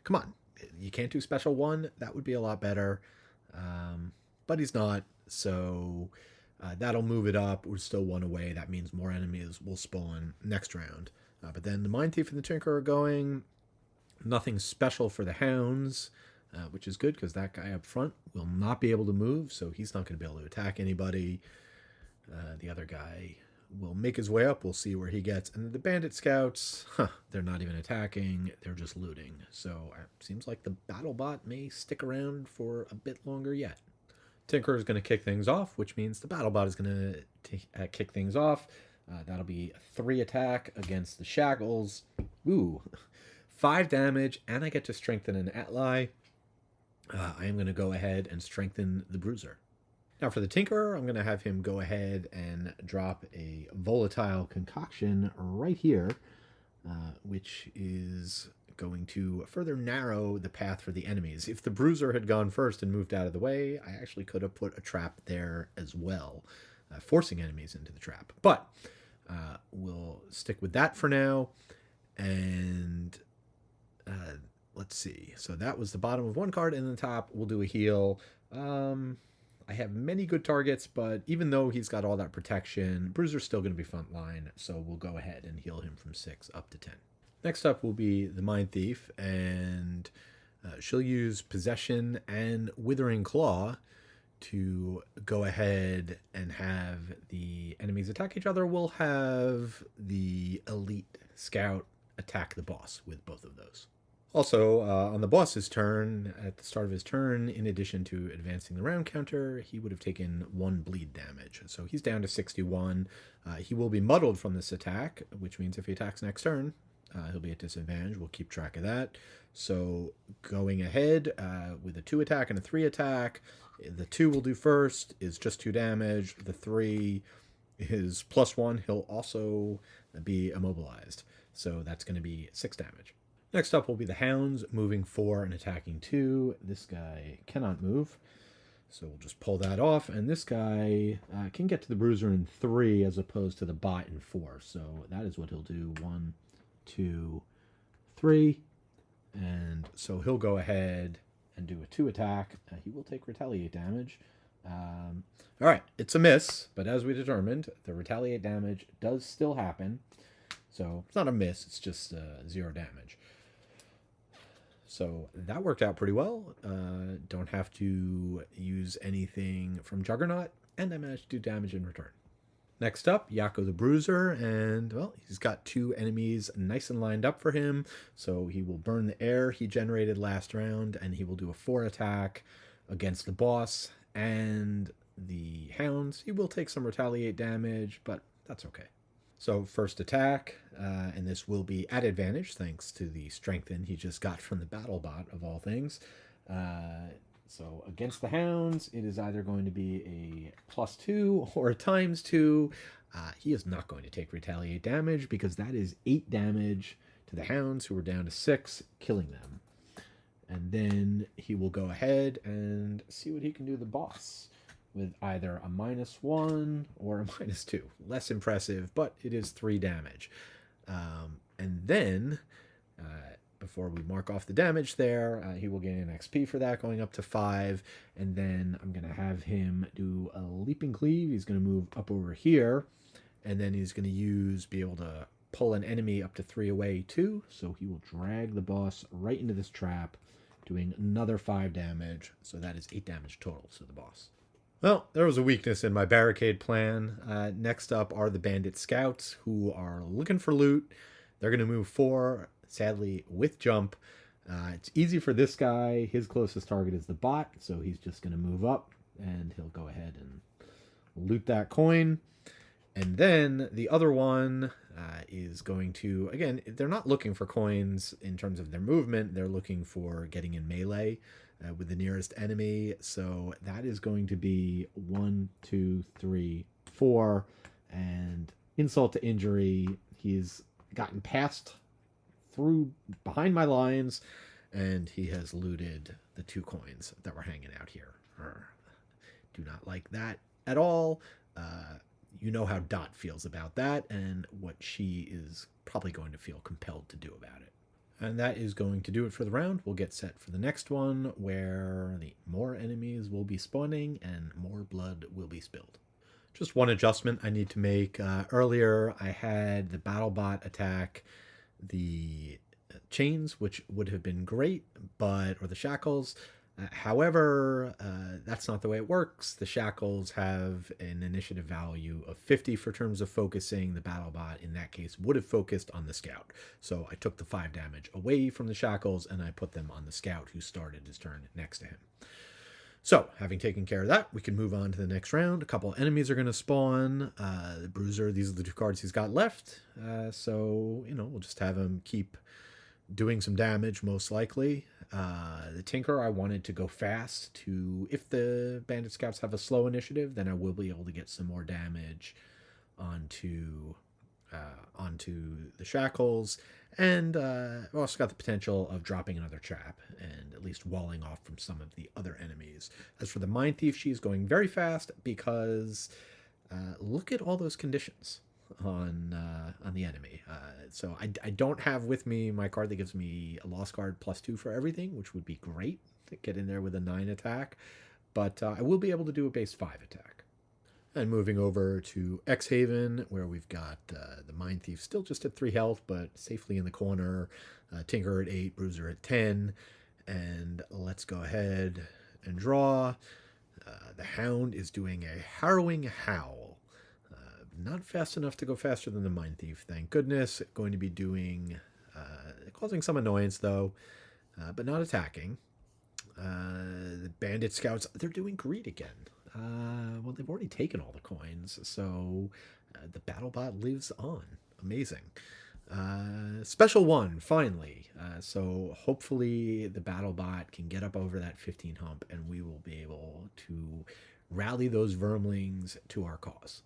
Come on. You can't do special 1. That would be a lot better. But he's not, so... that'll move it up. We're still 1 away. That means more enemies will spawn next round. But then the Mindthief and the Tinkerer are going. Nothing special for the Hounds, which is good because that guy up front will not be able to move, so he's not going to be able to attack anybody. The other guy will make his way up. We'll see where he gets. And the bandit scouts, they're not even attacking. They're just looting. So it seems like the battle bot may stick around for a bit longer yet. Tinker is going to kick things off, which means the battle bot is going to kick things off. That'll be a 3 attack against the shackles. Ooh, 5 damage, and I get to strengthen an ally. I am going to go ahead and strengthen the Bruiser. Now for the Tinkerer, I'm going to have him go ahead and drop a volatile concoction right here, which is going to further narrow the path for the enemies. If the Bruiser had gone first and moved out of the way, I actually could have put a trap there as well, forcing enemies into the trap. But we'll stick with that for now. And let's see. So that was the bottom of one card, and the top we'll do a heal. I have many good targets, but even though he's got all that protection, Bruiser's still going to be front line, so we'll go ahead and heal him from 6 up to 10. Next up will be the Mindthief, and she'll use Possession and Withering Claw to go ahead and have the enemies attack each other. We'll have the Elite Scout attack the boss with both of those. Also, on the boss's turn, at the start of his turn, in addition to advancing the round counter, he would have taken 1 bleed damage. So he's down to 61. He will be muddled from this attack, which means if he attacks next turn, he'll be at disadvantage. We'll keep track of that. So going ahead with a 2 attack and a 3 attack, the 2 will do first, is just 2 damage. The 3 is +1. He'll also be immobilized. So that's going to be 6 damage. Next up will be the Hounds, moving 4 and attacking 2. This guy cannot move, so we'll just pull that off. And this guy can get to the Bruiser in 3 as opposed to the bot in 4. So that is what he'll do. 1, 2, 3. And so he'll go ahead and do a 2 attack. He will take retaliate damage. All right, it's a miss, but as we determined, the retaliate damage does still happen. So it's not a miss, it's just 0 damage. So that worked out pretty well. Don't have to use anything from Juggernaut, and I managed to do damage in return. Next up, Yakko the Bruiser, and, well, he's got 2 enemies nice and lined up for him, so he will burn the air he generated last round, and he will do a 4 attack against the boss and the Hounds. He will take some retaliate damage, but that's okay. So first attack, and this will be at advantage thanks to the strengthen he just got from the battle bot of all things. So against the Hounds, it is either going to be a +2 or a ×2. He is not going to take retaliate damage because that is 8 damage to the Hounds, who are down to 6, killing them. And then he will go ahead and see what he can do to the boss with either a -1 or a -2. Less impressive, but it is 3 damage. And then, before we mark off the damage there, he will gain an XP for that, going up to 5. And then I'm going to have him do a Leaping Cleave. He's going to move up over here, and then he's going to be able to pull an enemy up to 3 away too. So he will drag the boss right into this trap, doing another 5 damage. So that is 8 damage total to the boss. Well, there was a weakness in my barricade plan. Next up are the bandit scouts, who are looking for loot. They're going to move 4, sadly, with jump. It's easy for this guy. His closest target is the bot, so he's just going to move up, and he'll go ahead and loot that coin. And then the other one is going to, again, they're not looking for coins in terms of their movement. They're looking for getting in melee with the nearest enemy. So that is going to be 1, 2, 3, 4. And insult to injury, he's gotten past through behind my lines, and he has looted the 2 coins that were hanging out here. Do not like that at all. You know how Dot feels about that, and what she is probably going to feel compelled to do about it. And that is going to do it for the round. We'll get set for the next one, where the more enemies will be spawning and more blood will be spilled. Just one adjustment I need to make. Earlier, I had the BattleBot attack the chains, which would have been great, or the shackles. However, that's not the way it works. The shackles have an initiative value of 50 for terms of focusing. The battlebot, in that case, would have focused on the scout. So I took the 5 damage away from the shackles, and I put them on the scout, who started his turn next to him. So, having taken care of that, we can move on to the next round. A couple enemies are going to spawn. The Bruiser, these are the 2 cards he's got left. So, we'll just have him keep doing some damage, most likely. The Tinker, I wanted to go fast to, if the Bandit Scouts have a slow initiative, then I will be able to get some more damage onto the shackles. And I've also got the potential of dropping another trap and at least walling off from some of the other enemies. As for the Mindthief, she's going very fast because look at all those conditions on the enemy. So I don't have with me my card that gives me a lost card +2 for everything, which would be great to get in there with a 9 attack. But I will be able to do a base 5 attack. And moving over to Xhaven, where we've got the Mindthief still just at 3 health, but safely in the corner. Tinker at 8, Bruiser at 10. And let's go ahead and draw. The Hound is doing a Harrowing Howl. Not fast enough to go faster than the Mindthief, thank goodness. Going to be doing, causing some annoyance though, but not attacking. The Bandit Scouts, they're doing greed again. Well, they've already taken all the coins, so the BattleBot lives on. Amazing. Special one, finally. So hopefully the BattleBot can get up over that 15 hump, and we will be able to rally those vermlings to our cause.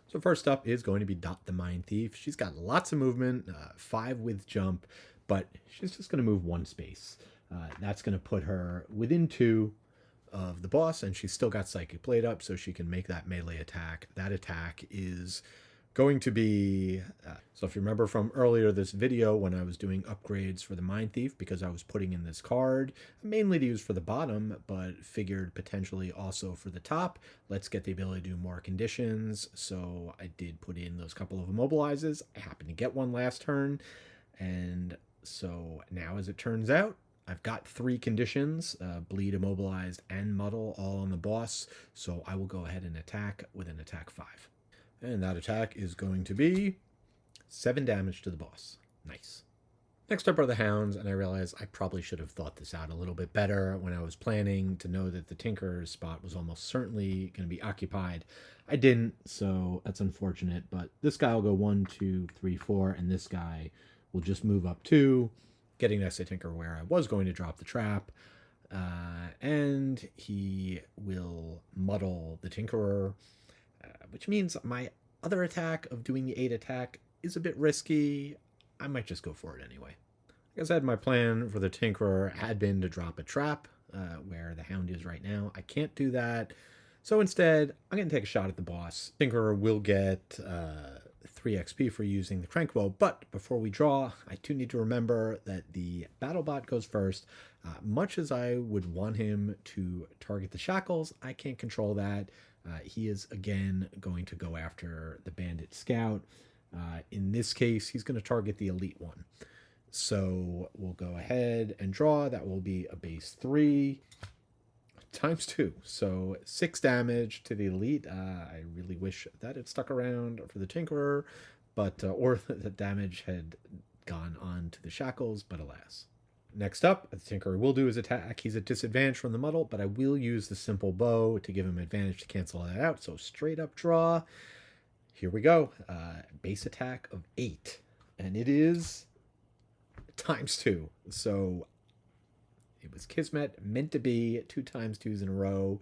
So first up is going to be Dot the Mindthief. She's got lots of movement, 5 with jump, but she's just going to move 1 space. That's going to put her within 2 of the boss, and she's still got Psychic Blade up, so she can make that melee attack. That attack is going to be... so if you remember from earlier this video when I was doing upgrades for the Mindthief, because I was putting in this card, mainly to use for the bottom, but figured potentially also for the top. Let's get the ability to do more conditions, so I did put in those couple of immobilizes. I happened to get one last turn, and so now as it turns out, I've got 3 conditions, bleed, immobilized, and muddle all on the boss, so I will go ahead and attack with an attack 5. And that attack is going to be 7 damage to the boss. Nice. Next up are the Hounds, and I realize I probably should have thought this out a little bit better when I was planning to know that the Tinker's spot was almost certainly going to be occupied. I didn't, so that's unfortunate, but this guy will go 1, 2, 3, 4, and this guy will just move up 2, getting next to Tinker where I was going to drop the trap, and he will muddle the Tinkerer, which means my other attack of doing the 8 attack is a bit risky. I might just go for it anyway. Like I said, my plan for the Tinkerer had been to drop a trap where the Hound is right now. I can't do that, so instead I'm going to take a shot at the boss. Tinkerer will get 3 XP for using the Crankbow, but before we draw, I do need to remember that the BattleBot goes first. Much as I would want him to target the shackles, I can't control that. He is again going to go after the Bandit Scout. In this case, he's going to target the Elite one. So we'll go ahead and draw. That will be a base 3 times 2. So 6 damage to the Elite. I really wish that had stuck around for the Tinkerer, but or the damage had gone on to the shackles, but alas. Next up, the Tinkerer will do his attack. He's at disadvantage from the muddle, but I will use the simple bow to give him advantage to cancel that out. So straight up draw. Here we go. Base attack of 8. And it is times 2. So it was Kismet, meant to be 2 times 2s in a row.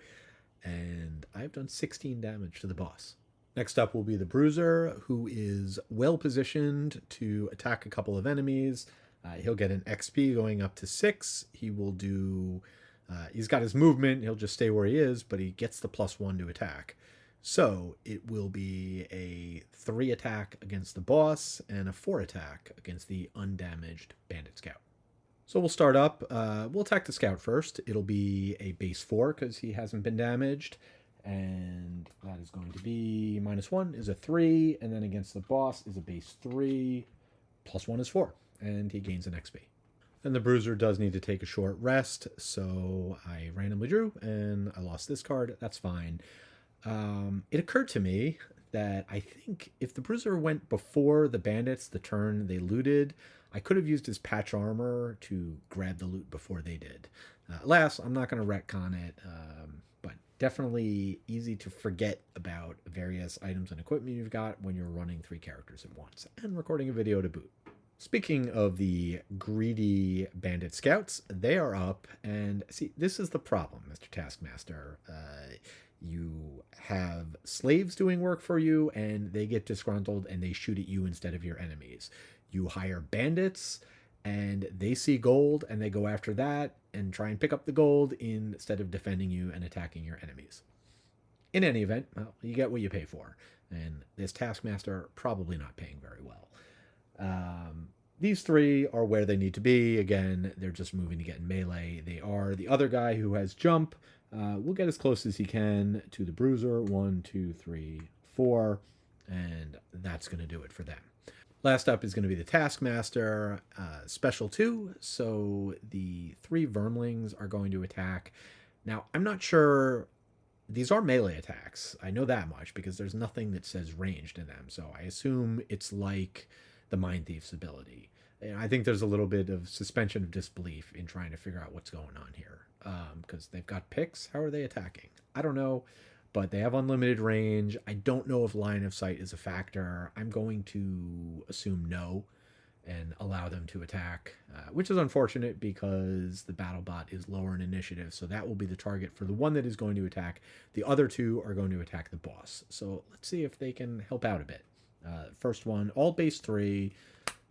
And I've done 16 damage to the boss. Next up will be the Bruiser, who is well positioned to attack a couple of enemies. He'll get an XP going up to 6. He will do... he's got his movement. He'll just stay where he is, but he gets the +1 to attack. So it will be a 3 attack against the boss and a 4 attack against the undamaged Bandit Scout. So we'll start up. We'll attack the Scout first. It'll be a base 4 because he hasn't been damaged. And that is going to be -1 is a 3. And then against the boss is a base 3. +1 is 4. And he gains an XP. And the Bruiser does need to take a short rest, so I randomly drew, and I lost this card. That's fine. It occurred to me that I think if the Bruiser went before the bandits the turn they looted, I could have used his patch armor to grab the loot before they did. Alas, I'm not going to retcon it, but definitely easy to forget about various items and equipment you've got when you're running 3 characters at once and recording a video to boot. Speaking of the greedy bandit scouts, they are up, and see, this is the problem, Mr. Taskmaster. You have slaves doing work for you, and they get disgruntled, and they shoot at you instead of your enemies. You hire bandits, and they see gold, and they go after that, and try and pick up the gold instead of defending you and attacking your enemies. In any event, well, you get what you pay for, and this Taskmaster probably not paying very well. These 3 are where they need to be. Again, they're just moving to get in melee. They are the other guy who has jump. We'll get as close as he can to the Bruiser. 1, 2, 3, 4. And that's going to do it for them. Last up is going to be the Taskmaster. Special 2. So the 3 Vermlings are going to attack. Now, I'm not sure. These are melee attacks. I know that much because there's nothing that says ranged in them. So I assume it's like the Mindthief's ability. And I think there's a little bit of suspension of disbelief in trying to figure out what's going on here. Because they've got picks. How are they attacking? I don't know. But they have unlimited range. I don't know if line of sight is a factor. I'm going to assume no and allow them to attack, which is unfortunate because the battle bot is lower in initiative. So that will be the target for the one that is going to attack. The other 2 are going to attack the boss. So let's see if they can help out a bit. First one, all base 3,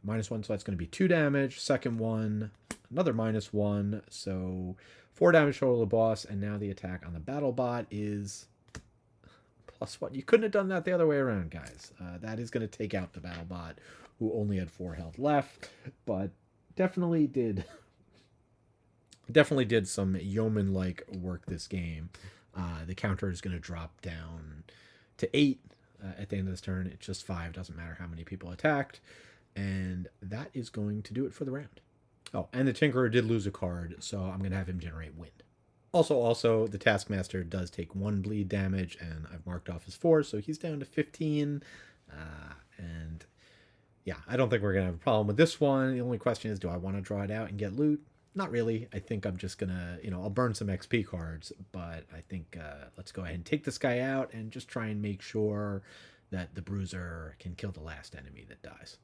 -1, so that's going to be 2 damage. Second one, another -1, so 4 damage total to the boss. And now the attack on the battle bot is +1. You couldn't have done that the other way around, guys. That is going to take out the battle bot, who only had 4 health left, but definitely did some yeoman-like work this game. The counter is going to drop down to 8 at the end of this turn. It's just 5. Doesn't matter how many people attacked. And that is going to do it for the round. Oh, and the Tinkerer did lose a card, so I'm going to have him generate wind. Also, the Taskmaster does take 1 bleed damage, and I've marked off his 4, so he's down to 15. And yeah, I don't think we're going to have a problem with this one. The only question is, do I want to draw it out and get loot? Not really. I think I'm just going to, I'll burn some XP cards, but I think let's go ahead and take this guy out and just try and make sure that the Bruiser can kill the last enemy that dies.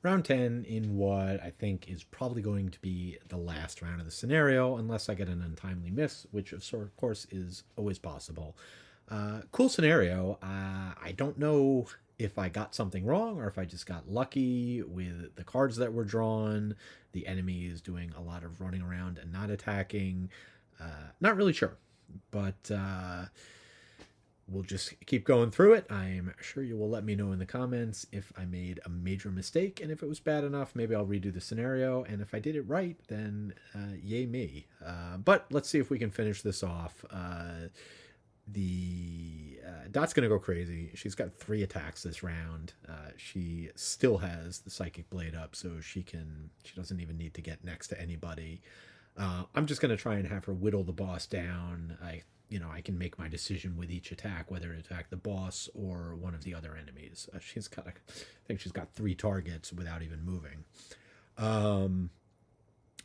Round 10 in what I think is probably going to be the last round of the scenario, unless I get an untimely miss, which of course is always possible. Cool scenario. I don't know if I got something wrong or if I just got lucky with the cards that were drawn. The enemy is doing a lot of running around and not attacking. Not really sure, but we'll just keep going through it. I'm sure you will let me know in the comments if I made a major mistake, and if it was bad enough, maybe I'll redo the scenario, and if I did it right, then yay me. But let's see if we can finish this off. Dot's gonna go crazy. She's got 3 attacks this round. She still has the Psychic Blade up, so she doesn't even need to get next to anybody. I'm just gonna try and have her whittle the boss down. I can make my decision with each attack, whether to attack the boss or one of the other enemies. I think she's got 3 targets without even moving.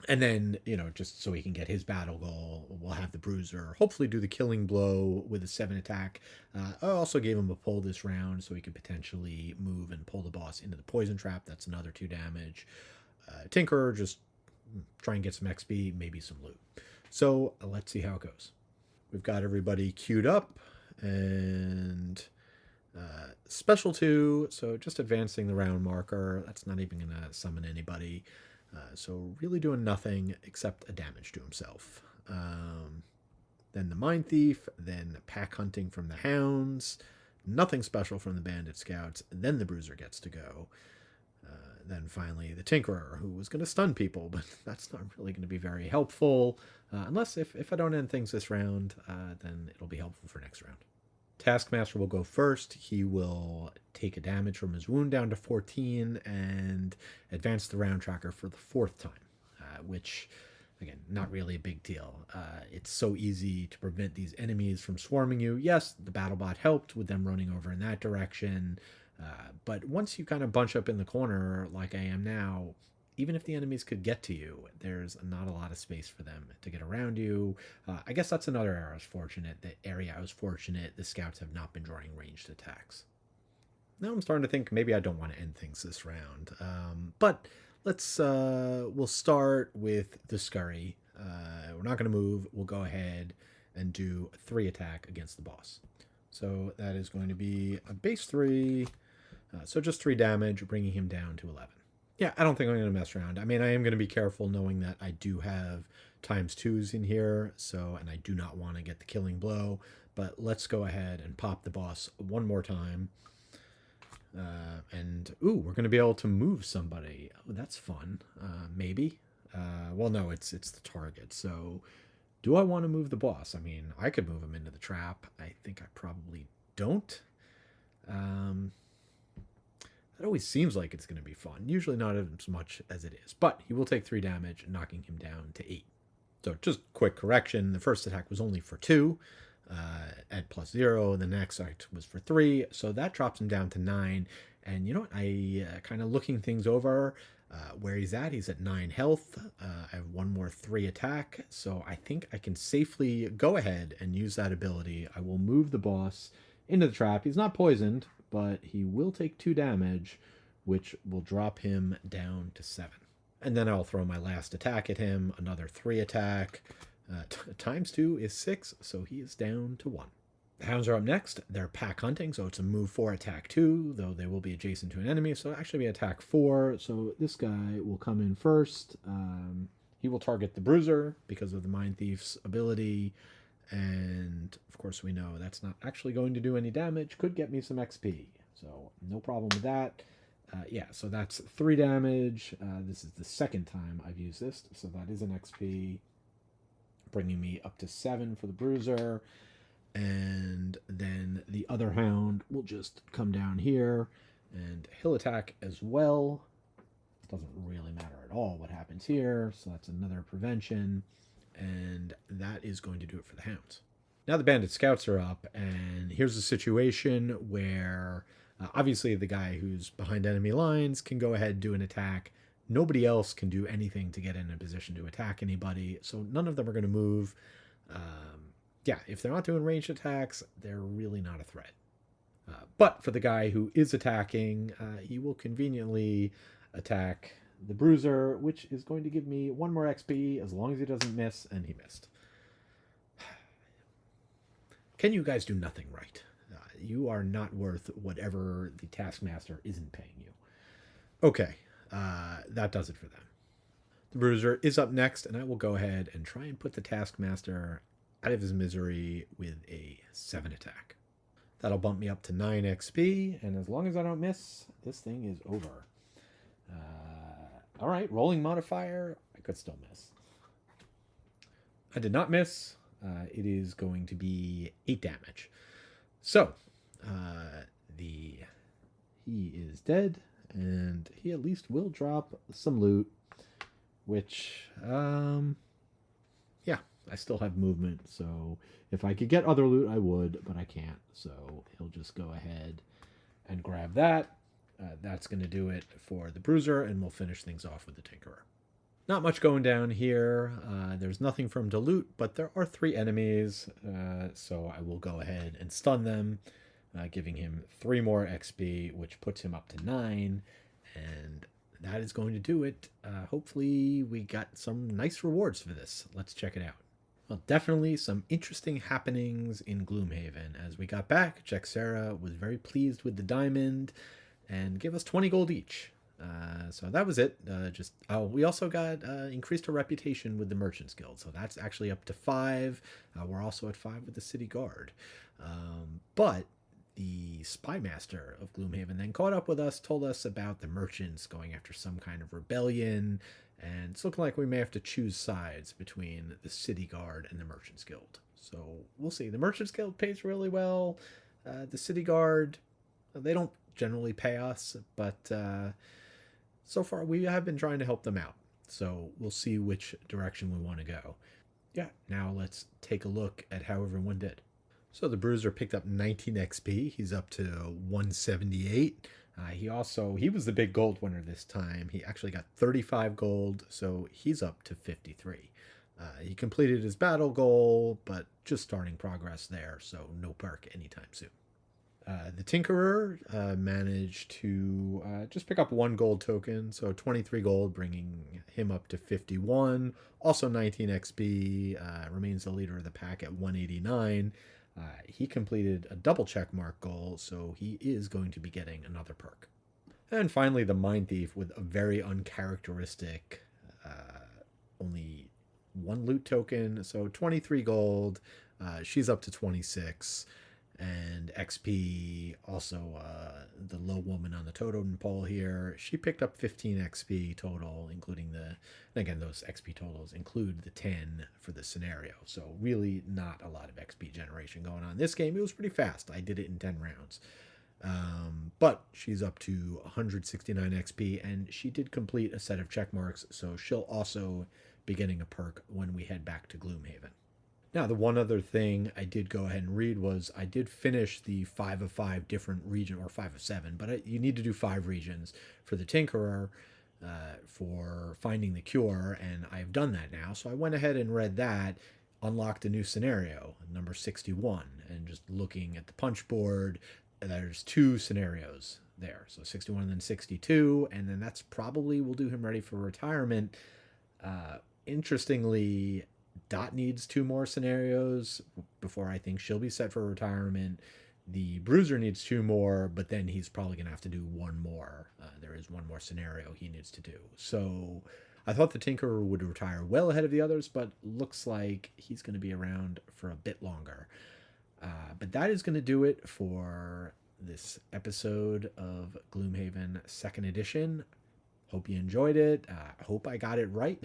And then, just so he can get his battle goal, we'll have the Bruiser hopefully do the killing blow with a 7 attack. I also gave him a pull this round so he could potentially move and pull the boss into the poison trap. That's another 2 damage. Tinkerer, just try and get some XP, maybe some loot. So let's see how it goes. We've got everybody queued up, and special 2, so just advancing the round marker. That's not even going to summon anybody. So really doing nothing except a damage to himself. Then the Mindthief, then pack hunting from the hounds, nothing special from the bandit scouts, and then the Bruiser gets to go. Then finally the Tinkerer, who was going to stun people, but that's not really going to be very helpful. Unless if I don't end things this round, then it'll be helpful for next round. Taskmaster will go first. He will take a damage from his wound down to 14 and advance the round tracker for the 4th time, which, again, not really a big deal. It's so easy to prevent these enemies from swarming you. Yes, the BattleBot helped with them running over in that direction, but once you kind of bunch up in the corner like I am now, even if the enemies could get to you, there's not a lot of space for them to get around you. I guess that's another area I was fortunate. The area I was fortunate, the scouts have not been drawing ranged attacks. Now I'm starting to think maybe I don't want to end things this round. But we'll start with the Scurry. We're not going to move. We'll go ahead and do a 3 attack against the boss. So that is going to be a base 3. So just 3 damage, bringing him down to 11. Yeah, I don't think I'm going to mess around. I mean, I am going to be careful knowing that I do have ×2s in here, and I do not want to get the killing blow. But let's go ahead and pop the boss one more time. We're going to be able to move somebody. Oh, that's fun. Maybe. Well, no, it's the target. So do I want to move the boss? I mean, I could move him into the trap. I think I probably don't. It always seems like it's going to be fun. Usually not as much as it is. But he will take 3 damage, knocking him down to 8. So just quick correction. The first attack was only for 2 at +0. The next attack was for 3. So that drops him down to 9. And you know what? I kind of looking things over where he's at 9 health. I have one more 3 attack. So I think I can safely go ahead and use that ability. I will move the boss into the trap. He's not poisoned, but he will take 2 damage, which will drop him down to 7. And then I'll throw my last attack at him, another 3 attack. ×2 is 6, so he is down to 1. The hounds are up next. They're pack hunting, so it's a move 4, attack 2, though they will be adjacent to an enemy, so it'll actually be attack 4. So this guy will come in first. He will target the Bruiser because of the Mindthief's ability. And of course we know that's not actually going to do any damage. Could get me some XP, so no problem with that. So that's 3 damage. This is the second time I've used this, so that is an XP, bringing me up to 7 for the Bruiser. And then the other hound will just come down here, and he'll attack as well. Doesn't really matter at all what happens here, so that's another prevention. And that is going to do it for the hounds. Now the bandit scouts are up, and here's a situation where obviously the guy who's behind enemy lines can go ahead and do an attack. Nobody else can do anything to get in a position to attack anybody, so none of them are going to move. If they're not doing ranged attacks, they're really not a threat. But for the guy who is attacking, he will conveniently attack the Bruiser, which is going to give me 1 more XP as long as he doesn't miss, and he missed. Can you guys do nothing right? You are not worth whatever the Taskmaster isn't paying you. Okay, that does it for them. The Bruiser is up next, and I will go ahead and try and put the Taskmaster out of his misery with a 7 attack. That'll bump me up to 9 XP, and as long as I don't miss, this thing is over. All right, rolling modifier. I could still miss. I did not miss. It is going to be 8 damage. So, he is dead, and he at least will drop some loot, which, I still have movement, so if I could get other loot, I would, but I can't. So he'll just go ahead and grab that. That's going to do it for the Bruiser, and we'll finish things off with the Tinkerer. Not much going down here. There's nothing for him to loot, but there are 3 enemies, so I will go ahead and stun them, giving him 3 more XP, which puts him up to 9, and that is going to do it. Hopefully we got some nice rewards for this. Let's check it out. Well, definitely some interesting happenings in Gloomhaven. As we got back, Jekserah was very pleased with the diamond and gave us 20 gold each. So that was it. We also got increased our reputation with the Merchants Guild, so that's actually up to 5. We're also at 5 with the City Guard. But the Spymaster of Gloomhaven then caught up with us, told us about the merchants going after some kind of rebellion, and it's looking like we may have to choose sides between the City Guard and the Merchants Guild. So we'll see. The Merchants Guild pays really well. The City Guard, they don't generally pay us, but so far we have been trying to help them out. So we'll see which direction we want to go. Yeah, now let's take a look at how everyone did. So the Bruiser picked up 19 XP. He's up to 178. He was the big gold winner this time. He actually got 35 gold, so he's up to 53. He completed his battle goal, but just starting progress there, so no perk anytime soon. The Tinkerer managed to just pick up one gold token, so 23 gold, bringing him up to 51. Also 19 XP, remains the leader of the pack at 189. He completed a double check mark goal, so he is going to be getting another perk. And finally, the Mindthief with a very uncharacteristic, only one loot token, so 23 gold. She's up to 26. And XP, also the low woman on the totem pole here, she picked up 15 XP total, including and again, those XP totals include the 10 for the scenario. So really not a lot of XP generation going on. This game, it was pretty fast. I did it in 10 rounds. But she's up to 169 XP, and she did complete a set of check marks, so she'll also be getting a perk when we head back to Gloomhaven. Now, the one other thing I did go ahead and read was I did finish the 5 of 5 different region, or 5 of 7, but you need to do 5 regions for the Tinkerer for finding the cure, and I've done that now. So I went ahead and read that, unlocked a new scenario, number 61, and just looking at the punch board, there's 2 scenarios there. So 61 and then 62, and then that's probably will do him ready for retirement. Interestingly, Dot needs 2 more scenarios before I think she'll be set for retirement. The Bruiser needs 2 more, but then he's probably going to have to do 1 more. There is 1 more scenario he needs to do. So I thought the Tinkerer would retire well ahead of the others, but looks like he's going to be around for a bit longer. But that is going to do it for this episode of Gloomhaven 2nd Edition. Hope you enjoyed it. Hope I got it right.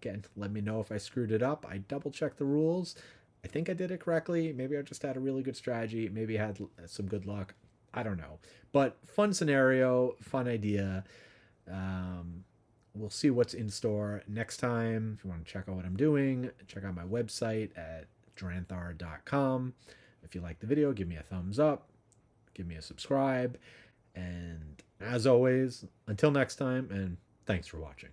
Again, let me know if I screwed it up. I double-checked the rules. I think I did it correctly. Maybe I just had a really good strategy. Maybe I had some good luck. I don't know. But fun scenario, fun idea. We'll see what's in store next time. If you want to check out what I'm doing, check out my website at dranthar.com. If you like the video, give me a thumbs up. Give me a subscribe. And as always, until next time, and thanks for watching.